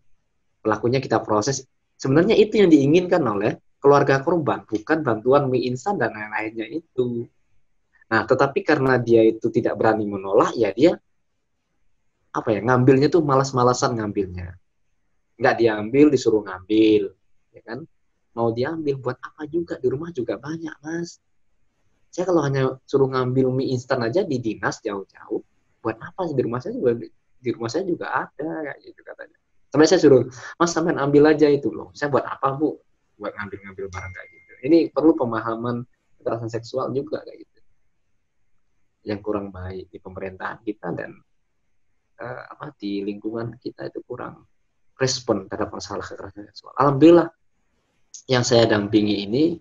pelakunya kita proses. Sebenarnya itu yang diinginkan oleh keluarga korban, bukan bantuan mie instan dan lain-lainnya itu. Nah, tetapi karena dia itu tidak berani menolak, ya dia apa ya, ngambilnya tuh malas-malasan ngambilnya. Nggak diambil, disuruh ngambil, ya kan? Mau diambil buat apa juga, di rumah juga banyak, Mas. Saya kalau hanya suruh ngambil mie instan aja di dinas jauh-jauh, buat apa sih, di rumah saya juga ada, kayak gitu katanya. Sampai saya suruh, Mas sampean ambil aja itu loh. Saya buat apa, Bu? Buat ngambil-ngambil barang kayak gitu. Ini perlu pemahaman kekerasan seksual juga kayak gitu. Yang kurang baik di pemerintahan kita dan di lingkungan kita itu kurang respon terhadap masalah kekerasan seksual. Alhamdulillah yang saya dampingi ini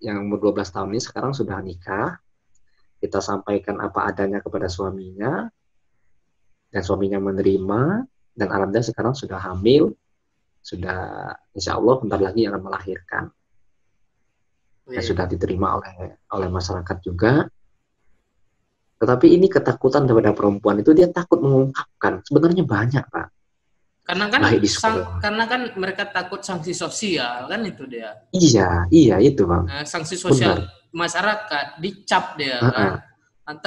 yang umur 12 tahun ini sekarang sudah nikah. Kita sampaikan apa adanya kepada suaminya dan suaminya menerima, dan alhamdulillah sekarang sudah hamil, sudah insya Allah bentar lagi akan melahirkan dan sudah diterima oleh masyarakat juga. Tetapi ini ketakutan daripada perempuan itu, dia takut mengungkapkan. Sebenarnya banyak, Pak. Karena kan mereka takut sanksi sosial, kan itu dia. Iya itu, Bang. Sanksi sosial. Benar. Masyarakat dicap dia kan.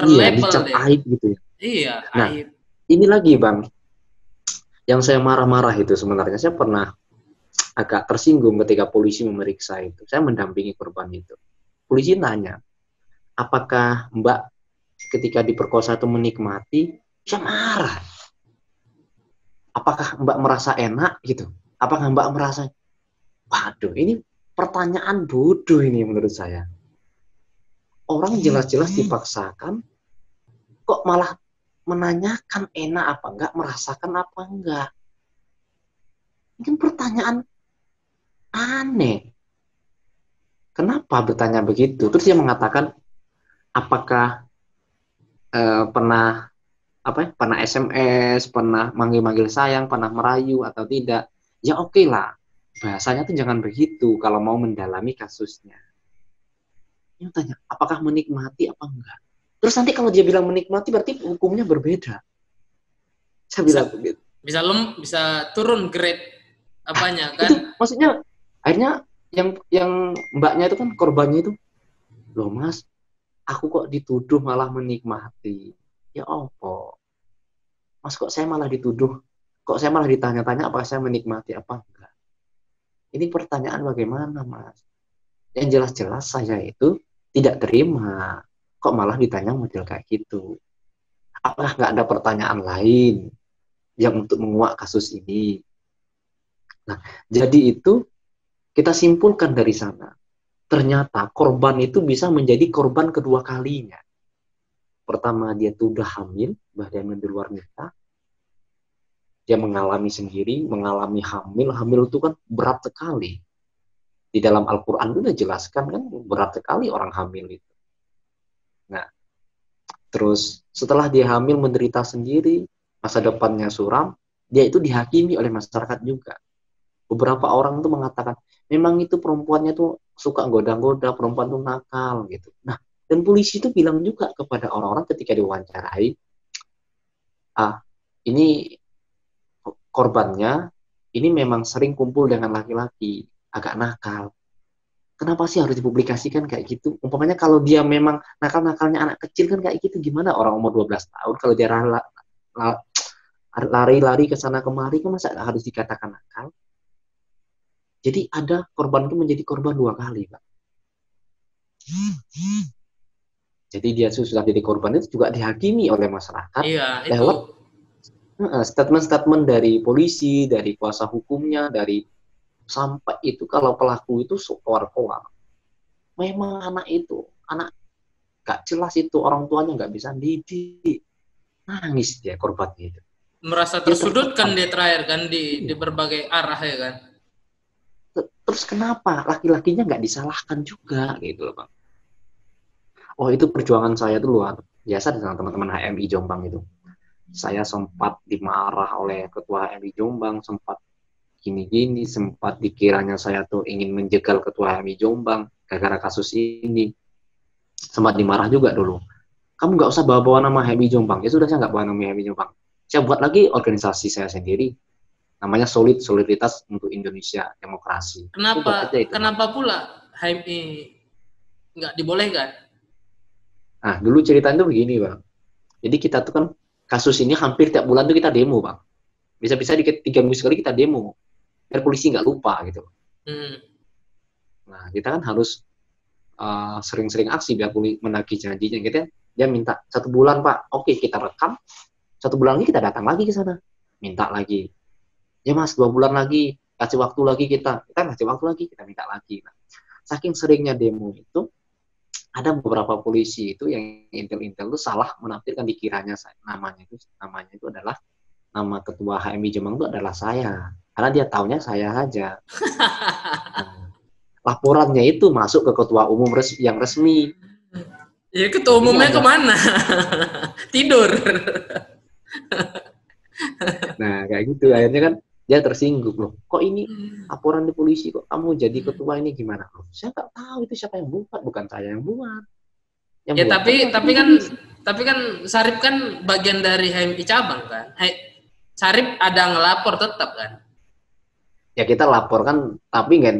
Iya, dicap dia. Aib gitu ya. Iya, nah, aib. Ini lagi, Bang. Yang saya marah-marah itu sebenarnya, saya pernah agak tersinggung ketika polisi memeriksa itu. Saya mendampingi korban itu. Polisi nanya, apakah Mbak ketika diperkosa itu menikmati? Saya marah. Apakah Mbak merasa enak gitu? Apakah Mbak merasa, waduh, ini pertanyaan bodoh ini menurut saya. Orang jelas-jelas dipaksakan, kok malah menanyakan enak apa enggak, merasakan apa enggak. Ini kan pertanyaan aneh. Kenapa bertanya begitu? Terus dia mengatakan, apakah pernah SMS, pernah manggil-manggil sayang, pernah merayu atau tidak? Ya oke lah, bahasanya tuh jangan begitu kalau mau mendalami kasusnya. Dia tanya, apakah menikmati apa enggak? Terus nanti kalau dia bilang menikmati, berarti hukumnya berbeda. Saya bilang begitu. Bisa turun grade apanya kan? Itu maksudnya akhirnya yang mbaknya itu kan, korbannya itu, loh Mas, aku kok dituduh malah menikmati. Ya apa? Mas, kok saya malah dituduh, kok saya malah ditanya-tanya apakah saya menikmati apa enggak? Ini pertanyaan bagaimana, Mas? Yang jelas-jelas saya itu tidak terima. Kok malah ditanya model kayak gitu? Apakah nggak ada pertanyaan lain yang untuk menguak kasus ini? Nah, jadi itu kita simpulkan dari sana. Ternyata korban itu bisa menjadi korban kedua kalinya. Pertama, dia sudah hamil, bahkan di luar nikah. Dia mengalami sendiri, mengalami hamil. Hamil itu kan berat sekali. Di dalam Al-Quran itu sudah jelaskan kan, berat sekali orang hamil itu. Nah, terus setelah dia hamil menderita sendiri, masa depannya suram, dia itu dihakimi oleh masyarakat juga. Beberapa orang tuh mengatakan, memang itu perempuannya tuh suka goda-goda, perempuan tuh nakal gitu. Nah, dan polisi itu bilang juga kepada orang-orang ketika diwawancarai, ini korbannya ini memang sering kumpul dengan laki-laki, agak nakal. Kenapa sih harus dipublikasikan kayak gitu? Umpamanya kalau dia memang nakal-nakalnya anak kecil kan kayak gitu, gimana orang umur 12 tahun kalau dia lari-lari ke sana kemari, kan masa harus dikatakan nakal? Jadi ada korban itu menjadi korban dua kali, Pak. Jadi dia sudah jadi korban itu juga dihakimi oleh masyarakat lewat statement-statement dari polisi, dari kuasa hukumnya, dari sampai itu kalau pelaku itu keluar-keluar. Memang anak gak jelas itu, orang tuanya gak bisa didik. Nangis dia korbannya itu. Merasa tersudutkan dia terakhir kan di berbagai arah ya kan. Terus kenapa laki-lakinya nggak disalahkan juga gitu loh, Bang? Oh, itu perjuangan saya tuh luar biasa dengan teman-teman HMI Jombang itu. Saya sempat dimarah oleh ketua HMI Jombang, sempat gini-gini, sempat dikiranya saya tuh ingin menjegal ketua HMI Jombang gara-gara kasus ini. sempat dimarah juga dulu. Kamu nggak usah bawa-bawa nama HMI Jombang. Ya sudah, saya nggak bawa nama HMI Jombang. Saya buat lagi organisasi saya sendiri, namanya Solidaritas untuk Indonesia Demokrasi. Aku buat aja itu. Kenapa pula HMI nggak dibolehkan? Nah, dulu ceritanya tuh begini, Bang. Jadi kita tuh kan kasus ini hampir tiap bulan tuh kita demo, Bang. Bisa-bisa dikit 3 minggu sekali kita demo, biar polisi nggak lupa gitu. Nah, kita kan harus sering-sering aksi biar polisi menagih janjinya. Kita dia minta 1 bulan, Pak. Oke, kita rekam. 1 bulan lagi kita datang lagi ke sana, minta lagi. Ya Mas, 2 bulan lagi, kasih waktu lagi kita kasih waktu lagi, kita minta lagi. Nah, saking seringnya demo itu, ada beberapa polisi itu yang intel-intel itu salah menampilkan, dikiranya namanya itu adalah nama ketua HMI Jombang itu adalah saya, karena dia taunya saya saja. Nah, laporannya itu masuk ke ketua umum yang resmi. Ya, ketua umumnya kemana? Tidur. Nah, kayak gitu. Akhirnya kan dia tersinggung, loh, kok ini laporan di polisi, kok kamu jadi ketua ini gimana? Loh, saya nggak tahu itu siapa yang buat, bukan saya yang buat. Yang ya buat tapi kan Sarip kan bagian dari HMI cabang kan. Sarip ada ngelapor tetap kan? Ya kita lapor kan, tapi kan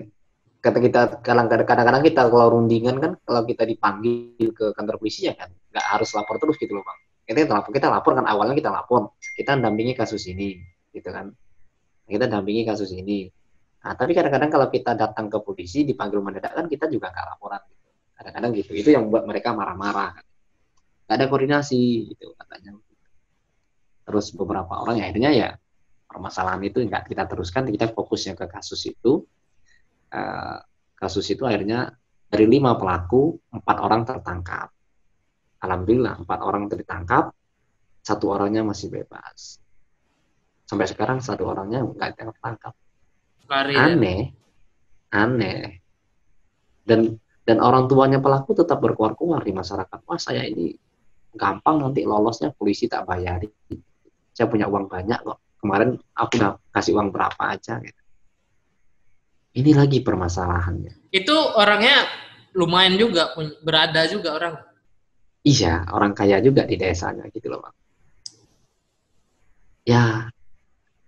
kata kita kadang-kadang kita kalau rundingan kan, kalau kita dipanggil ke kantor polisi ya kan nggak harus lapor terus gitu loh, Bang. Kita lapor kan, awalnya kita lapor, kita dampingi kasus ini gitu kan, kita dampingi kasus ini. Nah, tapi kadang-kadang kalau kita datang ke polisi dipanggil mendadak kan kita juga nggak laporan gitu. Kadang-kadang gitu, itu yang buat mereka marah-marah, nggak ada koordinasi gitu katanya. Terus beberapa orang ya akhirnya ya permasalahan itu nggak kita teruskan, kita fokusnya ke kasus itu. Kasus itu akhirnya dari 5 pelaku, 4 orang tertangkap. Alhamdulillah 4 orang tertangkap, 1 orangnya masih bebas. Sampai sekarang 1 orangnya nggak tertangkap. Aneh. Dan orang tuanya pelaku tetap berkuar-kuar di masyarakat. Wah, saya ini gampang nanti lolosnya, polisi tak bayari. Saya punya uang banyak kok. Kemarin aku udah kasih uang berapa aja gitu. Ini lagi permasalahannya. Itu orangnya lumayan juga, berada juga orang. Iya, orang kaya juga di desanya gitu loh, Bang. Ya,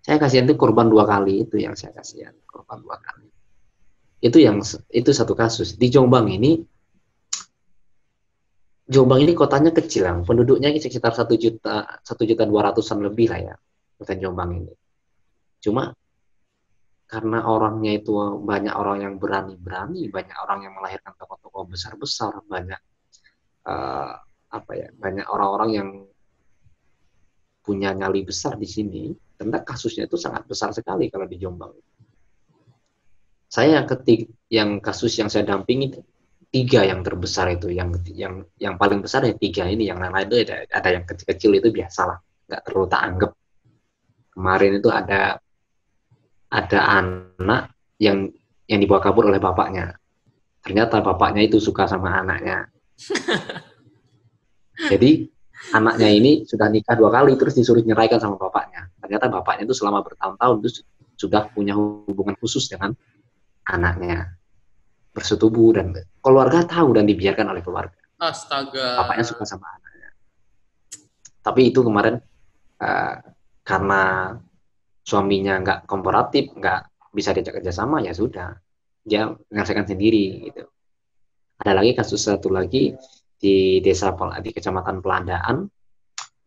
saya kasihan itu korban 2 kali, itu yang saya kasihan, korban 2 kali. Itu satu kasus. Di Jombang ini kotanya kecil, yang penduduknya sekitar 1.200.000-an lebih lah ya, kota Jombang ini. Cuma karena orangnya itu banyak orang yang berani-berani, banyak orang yang melahirkan tokoh-tokoh besar-besar, banyak banyak orang-orang yang punya nyali besar di sini. Tentang kasusnya itu sangat besar sekali kalau di Jombang. Saya yang kasus yang saya dampingi 3 yang terbesar itu, yang paling besar ya 3 ini, yang lain itu ada yang kecil-kecil itu biasalah, nggak terlalu tak anggap. Kemarin itu ada anak yang dibawa kabur oleh bapaknya. Ternyata bapaknya itu suka sama anaknya. Jadi anaknya ini sudah nikah 2 kali, terus disuruh nyeraikan sama bapaknya. Ternyata bapaknya itu selama bertahun-tahun itu sudah punya hubungan khusus dengan anaknya, bersetubuh, dan keluarga tahu dan dibiarkan oleh keluarga. Astaga. Bapaknya suka sama anaknya. Tapi itu kemarin karena suaminya nggak kooperatif, nggak bisa diajak kerjasama, ya sudah, dia menyelesaikan sendiri gitu. Ada lagi kasus satu lagi di Kecamatan Pelandaan,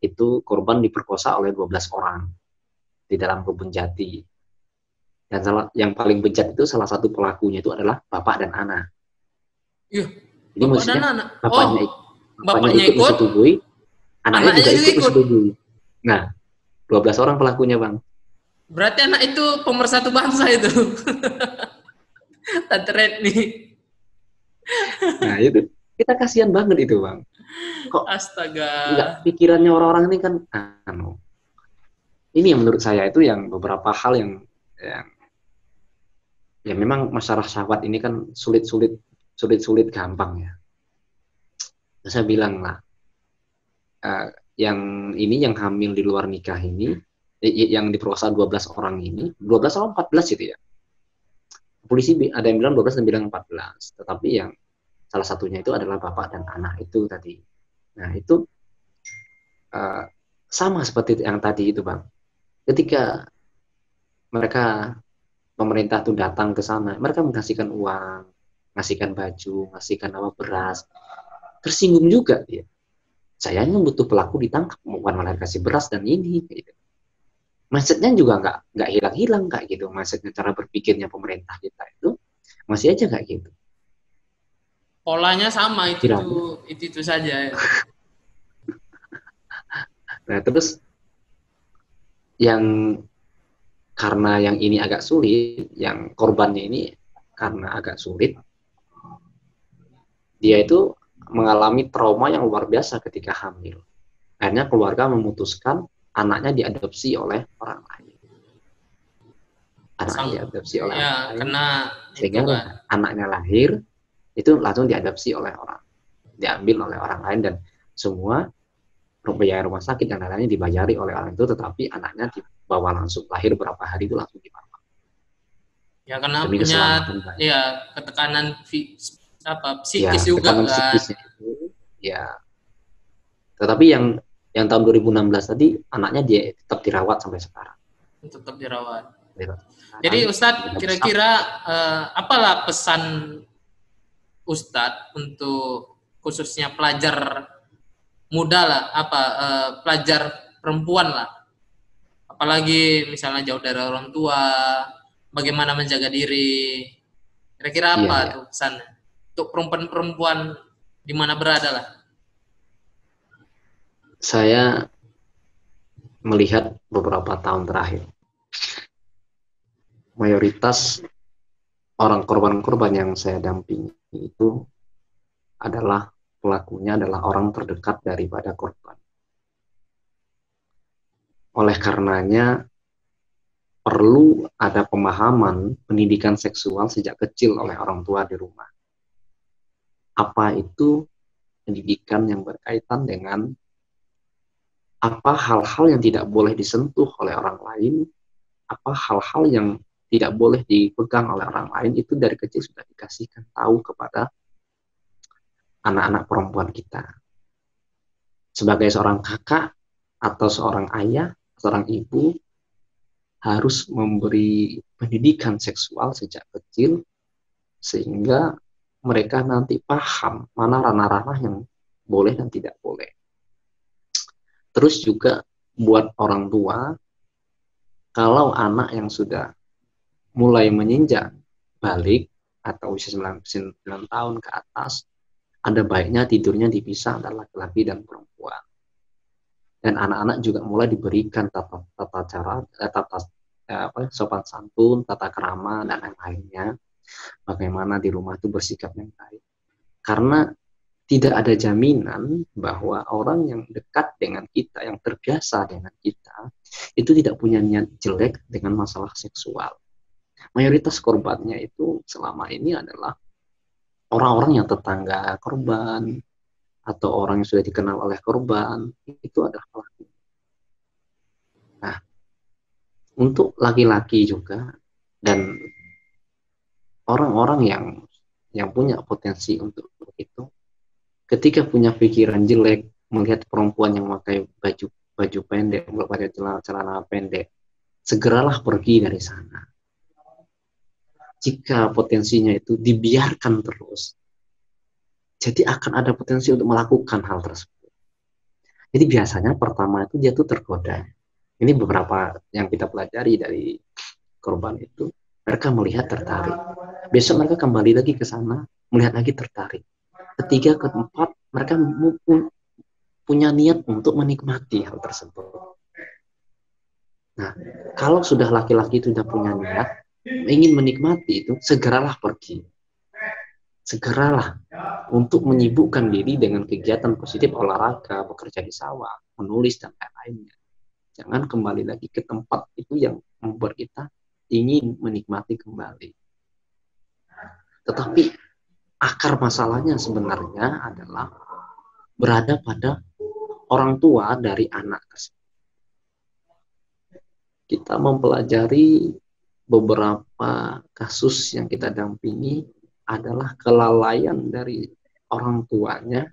itu korban diperkosa oleh 12 orang di dalam kebun jati. Dan yang paling bejat itu salah satu pelakunya itu adalah bapak dan anak. Iya, jadi maksudnya bapaknya ikut menyetujui, anaknya juga ikut menyetujui. Nah, 12 orang pelakunya, Bang. Berarti anak itu pemersatu bangsa itu. Tante Retni. Nah, itu kita kasihan banget itu, Bang. Kok astaga. Enggak, pikirannya orang-orang ini kan ini yang menurut saya itu yang beberapa hal yang ya memang masyarakat syahwat ini kan sulit gampang ya. Saya bilang lah, yang hamil di luar nikah ini, yang diperkosa 12 orang ini, 12 atau 14 itu ya. Polisi ada yang bilang 12 dan bilang 14, tetapi yang salah satunya itu adalah bapak dan anak itu tadi. Nah itu sama seperti yang tadi itu Bang. Ketika mereka pemerintah tuh datang ke sana, mereka mengasihkan uang, ngasihkan baju, ngasihkan apa beras, tersinggung juga dia. Saya butuh pelaku ditangkap, bukan malah kasih beras dan ini. Gitu. Mindsetnya juga nggak hilang-hilang kayak gitu. Mindsetnya cara berpikirnya pemerintah kita itu masih aja kayak gitu. Polanya sama, Kiranya. itu saja. Nah terus yang karena yang ini agak sulit, yang korbannya ini karena agak sulit, dia itu mengalami trauma yang luar biasa ketika hamil. Akhirnya keluarga memutuskan anaknya diadopsi oleh orang lain. Anaknya diadopsi oleh orang Ya, lain, karena itu sehingga kan. anaknya lahir, itu langsung diadopsi oleh orang. Diambil oleh orang lain dan semua biaya rumah sakit dan lain-lainnya dibayari oleh orang itu, tetapi anaknya dibawa langsung lahir berapa hari itu langsung dibawa. Ya karena Demi punya keselamatan bayi. ya ketekanan Ya, psikis juga tekanan kan. psikisnya itu, ya. Tetapi yang tahun 2016 tadi, anaknya dia tetap dirawat sampai sekarang. Tetap dirawat. Jadi Sekarang, Ustadz, sudah besar. kira-kira apalah pesan Ustadz untuk khususnya pelajar muda lah, pelajar perempuan lah, apalagi misalnya jauh dari orang tua, bagaimana menjaga diri, kira-kira Iya, apa ya. tuh pesannya untuk perempuan-perempuan di mana berada lah. Saya melihat beberapa tahun terakhir, mayoritas orang korban-korban yang saya dampingi itu adalah pelakunya adalah orang terdekat daripada korban. Oleh karenanya, perlu ada pemahaman pendidikan seksual sejak kecil oleh orang tua di rumah. Apa itu pendidikan yang berkaitan dengan apa hal-hal yang tidak boleh disentuh oleh orang lain, apa hal-hal yang tidak boleh dipegang oleh orang lain, itu dari kecil sudah dikasihkan tahu kepada anak-anak perempuan kita. Sebagai seorang kakak atau seorang ayah, seorang ibu, harus memberi pendidikan seksual sejak kecil sehingga mereka nanti paham mana ranah-ranah yang boleh dan tidak boleh. Terus juga buat orang tua, kalau anak yang sudah mulai menginjak balik atau usia 9 tahun ke atas, ada baiknya tidurnya dipisah antara laki-laki dan perempuan. Dan anak-anak juga mulai diberikan tata cara, sopan santun, tata krama, dan lain-lainnya. Bagaimana di rumah itu bersikap yang baik. Karena tidak ada jaminan bahwa orang yang dekat dengan kita, yang terbiasa dengan kita, itu tidak punya niat jelek dengan masalah seksual. Mayoritas korbannya itu selama ini adalah orang-orang yang tetangga korban, atau orang yang sudah dikenal oleh korban, itu adalah pelaku. Nah, untuk laki-laki juga, dan orang-orang yang punya potensi untuk itu, ketika punya pikiran jelek melihat perempuan yang memakai baju pendek, pakai celana pendek, segeralah pergi dari sana. Jika potensinya itu dibiarkan terus, jadi akan ada potensi untuk melakukan hal tersebut. Jadi biasanya pertama itu dia tuh tergoda. Ini beberapa yang kita pelajari dari korban itu, mereka melihat tertarik. Besok mereka kembali lagi ke sana, melihat lagi tertarik. Ketiga, keempat, mereka punya niat untuk menikmati hal tersebut. Nah, kalau sudah laki-laki itu sudah punya niat, ingin menikmati itu, segeralah pergi. Segeralah untuk menyibukkan diri dengan kegiatan positif, olahraga, bekerja di sawah, menulis, dan lain-lainnya. Jangan kembali lagi ke tempat itu yang membuat kita ingin menikmati kembali. Tetapi akar masalahnya sebenarnya adalah berada pada orang tua dari anak tersebut. Kita mempelajari beberapa kasus yang kita dampingi adalah kelalaian dari orang tuanya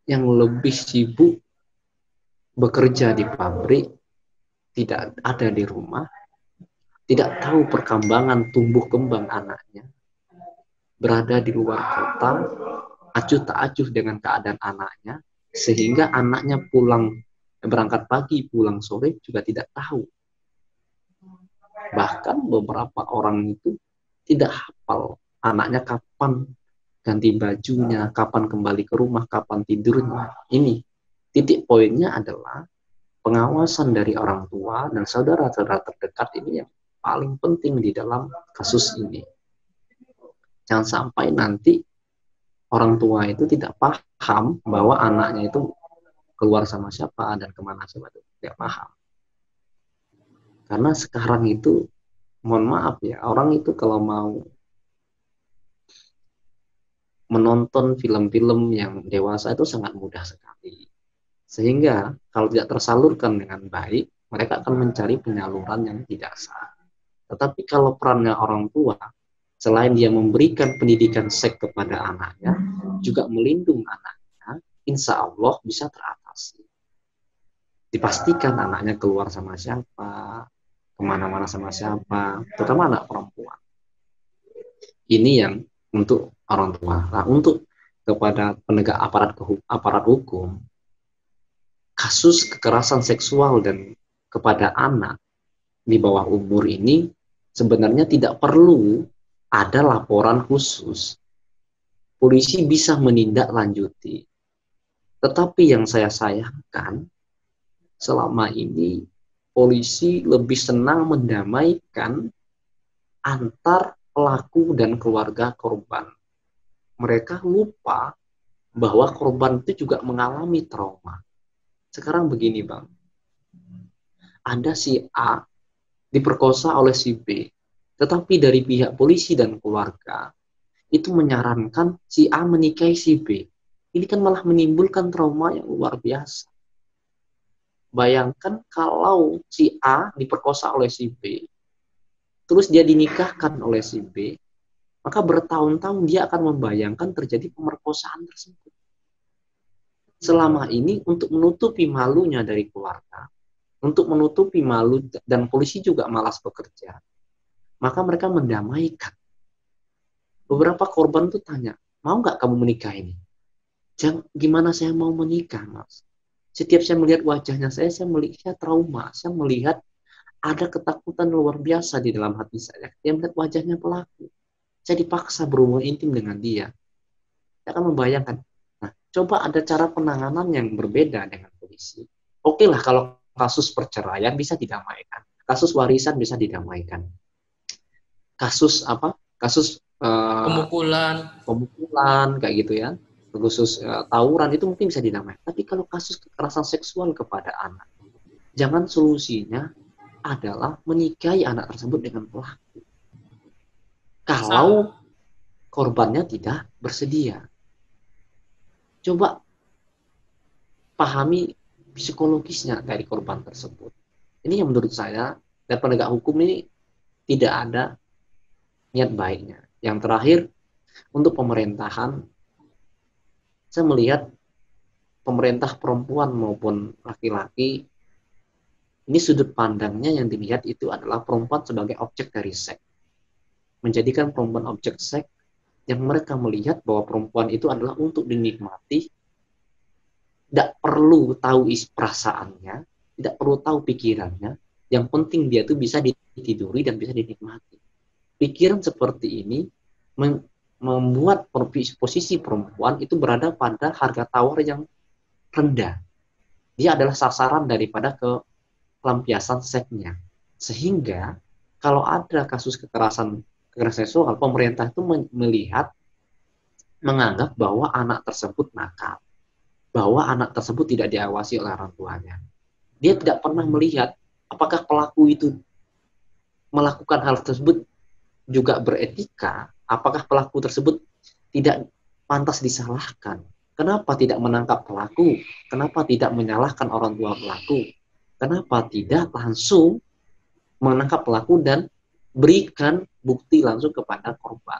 yang lebih sibuk bekerja di pabrik, tidak ada di rumah, tidak tahu perkembangan tumbuh kembang anaknya, berada di luar kota, acuh tak acuh dengan keadaan anaknya, sehingga anaknya berangkat pagi, pulang sore juga tidak tahu. Bahkan beberapa orang itu tidak hafal anaknya kapan ganti bajunya, kapan kembali ke rumah, kapan tidurnya. Ini titik poinnya adalah pengawasan dari orang tua dan saudara-saudara terdekat ini yang paling penting di dalam kasus ini. Jangan sampai nanti orang tua itu tidak paham bahwa anaknya itu keluar sama siapa dan kemana siapa, itu tidak paham. Karena sekarang itu, mohon maaf ya, orang itu kalau mau menonton film-film yang dewasa itu sangat mudah sekali. Sehingga kalau tidak tersalurkan dengan baik, mereka akan mencari penyaluran yang tidak sah. Tetapi kalau perannya orang tua, selain dia memberikan pendidikan seks kepada anaknya, juga melindungi anaknya, insya Allah bisa teratasi. Dipastikan anaknya keluar sama siapa, kemana-mana sama siapa, terutama anak perempuan. Ini yang untuk orang tua. Nah, untuk kepada penegak aparat hukum, kasus kekerasan seksual dan kepada anak di bawah umur ini sebenarnya tidak perlu ada laporan khusus. Polisi bisa menindaklanjuti. Tetapi yang saya sayangkan, selama ini polisi lebih senang mendamaikan antar pelaku dan keluarga korban. Mereka lupa bahwa korban itu juga mengalami trauma. Sekarang begini, Bang. Ada si A diperkosa oleh si B, tetapi dari pihak polisi dan keluarga itu menyarankan si A menikahi si B. Ini kan malah menimbulkan trauma yang luar biasa. Bayangkan kalau si A diperkosa oleh si B, terus dia dinikahkan oleh si B, maka bertahun-tahun dia akan membayangkan terjadi pemerkosaan tersebut. Selama ini untuk menutupi malunya dari keluarga, untuk menutupi malu, dan polisi juga malas bekerja, maka mereka mendamaikan. Beberapa korban tuh tanya, mau nggak kamu menikah ini? Gimana saya mau menikah, Mas? Setiap saya melihat wajahnya saya melihat trauma, saya melihat ada ketakutan luar biasa di dalam hati saya. Dia melihat wajahnya pelaku. Saya dipaksa berhubungan intim dengan dia. Saya akan membayangkan, nah, coba ada cara penanganan yang berbeda dengan polisi. Oke lah kalau kasus perceraian bisa didamaikan. Kasus warisan bisa didamaikan. Kasus Kasus pemukulan kayak gitu ya, khusus tawuran itu mungkin bisa dinamakan. Tapi kalau kasus kekerasan seksual kepada anak, jangan solusinya adalah menikahi anak tersebut dengan pelaku. Kalau korbannya tidak bersedia, coba pahami psikologisnya dari korban tersebut. Ini yang menurut saya dan penegak hukum ini tidak ada niat baiknya. Yang terakhir, untuk pemerintahan, saya melihat pemerintah perempuan maupun laki-laki, ini sudut pandangnya yang dilihat itu adalah perempuan sebagai objek dari seks. Menjadikan perempuan objek seks yang mereka melihat bahwa perempuan itu adalah untuk dinikmati, tidak perlu tahu perasaannya, tidak perlu tahu pikirannya, yang penting dia itu bisa ditiduri dan bisa dinikmati. Pikiran seperti ini membuat posisi perempuan itu berada pada harga tawar yang rendah. Dia adalah sasaran daripada pelampiasan seksnya. Sehingga kalau ada kasus kekerasan seksual, pemerintah itu menganggap bahwa anak tersebut nakal, bahwa anak tersebut tidak diawasi oleh orang tuanya. Dia tidak pernah melihat apakah pelaku itu melakukan hal tersebut juga beretika, apakah pelaku tersebut tidak pantas disalahkan. Kenapa tidak menangkap pelaku? Kenapa tidak menyalahkan orang tua pelaku? Kenapa tidak langsung menangkap pelaku dan berikan bukti langsung kepada korban?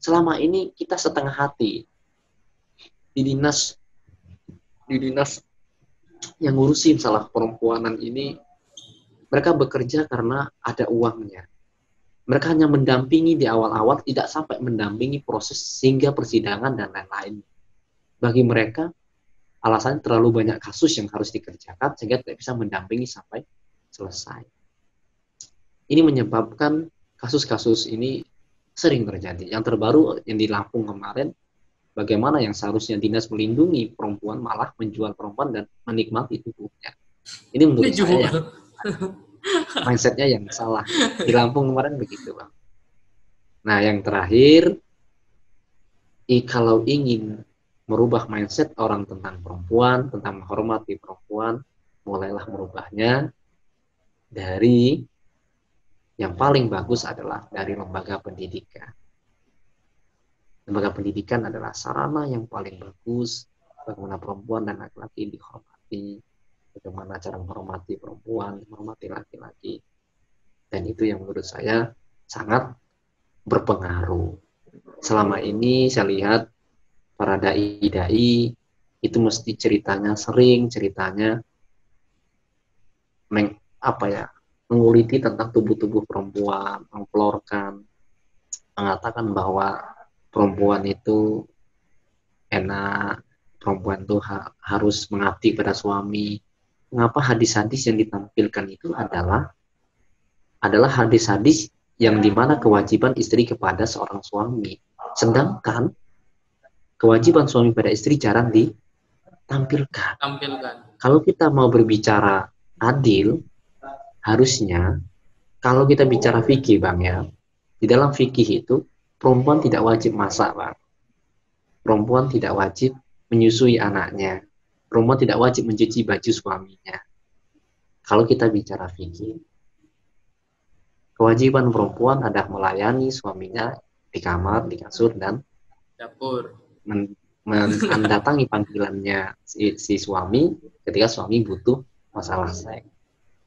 selama ini kita setengah hati di dinas yang ngurusin salah perempuanan ini. Mereka bekerja karena ada uangnya. Mereka hanya mendampingi di awal-awal, tidak sampai mendampingi proses sehingga persidangan dan lain-lain. Bagi mereka, alasannya terlalu banyak kasus yang harus dikerjakan sehingga tidak bisa mendampingi sampai selesai. Ini menyebabkan kasus-kasus ini sering terjadi. Yang terbaru yang di Lampung kemarin, bagaimana yang seharusnya dinas melindungi perempuan malah menjual perempuan dan menikmati tubuhnya. Ini menurut saya yang mindsetnya yang salah. Di Lampung kemarin begitu, Bang. Nah, yang terakhir, kalau ingin merubah mindset orang tentang perempuan, tentang menghormati perempuan, mulailah merubahnya dari yang paling bagus adalah dari lembaga pendidikan. Lembaga pendidikan adalah sarana yang paling bagus bagaimana perempuan dan laki-laki dihormati, bagaimana cara menghormati perempuan, menghormati laki-laki. Dan itu yang menurut saya sangat berpengaruh. Selama ini saya lihat para dai-dai itu mesti ceritanya menguliti tentang tubuh-tubuh perempuan, memplorkan, mengatakan bahwa perempuan itu enak, perempuan itu harus mengabdi pada suami. Mengapa hadis-hadis yang ditampilkan itu adalah hadis-hadis yang dimana kewajiban istri kepada seorang suami, sedangkan kewajiban suami pada istri jarang ditampilkan. Kalau kita mau berbicara adil, harusnya kalau kita bicara fikih, Bang, ya, di dalam fikih itu perempuan tidak wajib masak, Bang. Perempuan tidak wajib menyusui anaknya. Perempuan tidak wajib mencuci baju suaminya. Kalau kita bicara fikih, kewajiban perempuan adalah melayani suaminya di kamar, di kasur, dan dapur. Mendatangi panggilannya si suami ketika suami butuh masalah seks.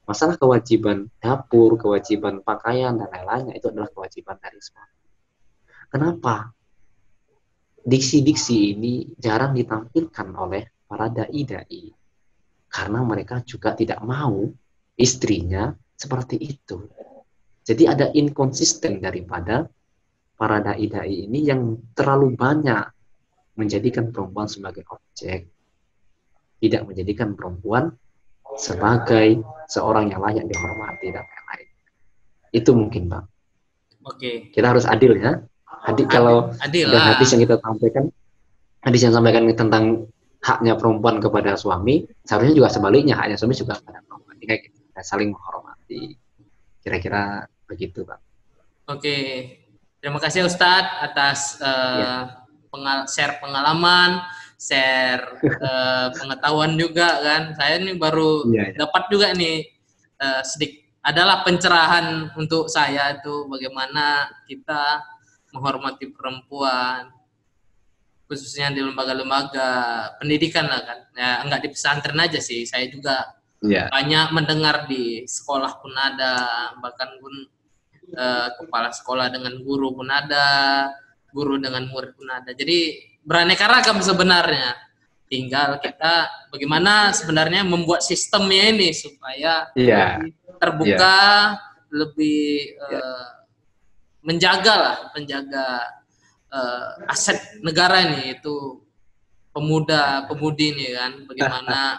Masalah kewajiban dapur, kewajiban pakaian, dan lain-lainnya itu adalah kewajiban dari suami. Kenapa? Diksi-diksi ini jarang ditampilkan oleh para dai-dai. Karena mereka juga tidak mau istrinya seperti itu. Jadi ada inkonsisten daripada para dai-dai ini yang terlalu banyak menjadikan perempuan sebagai objek. Tidak menjadikan perempuan sebagai seorang yang layak dihormati dan lain-lain. Itu mungkin, Bang. Oke. Kita harus adil, ya. Kalau dan hadis yang kita sampaikan, hadis yang sampaikan tentang haknya perempuan kepada suami, seharusnya juga sebaliknya, haknya suami juga kepada perempuan. Kayak gitu, saling menghormati. Kira-kira begitu, Bang. Oke. Terima kasih Ustadz atas share pengalaman, share pengetahuan juga kan. Saya ini baru dapat juga nih sedikit adalah pencerahan untuk saya itu bagaimana kita menghormati perempuan, khususnya di lembaga-lembaga pendidikan lah kan. Ya enggak di pesantren aja sih, saya juga banyak mendengar di sekolah pun ada, bahkan pun kepala sekolah dengan guru pun ada, guru dengan murid pun ada. Jadi beraneka ragam sebenarnya. Tinggal kita bagaimana sebenarnya membuat sistemnya ini supaya lebih terbuka, lebih menjaga aset negara ini, itu pemuda-pemudi ini kan, bagaimana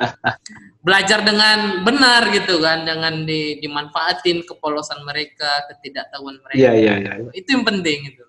belajar dengan benar gitu kan, jangan dimanfaatin kepolosan mereka, ketidaktahuan mereka. Itu yang penting itu.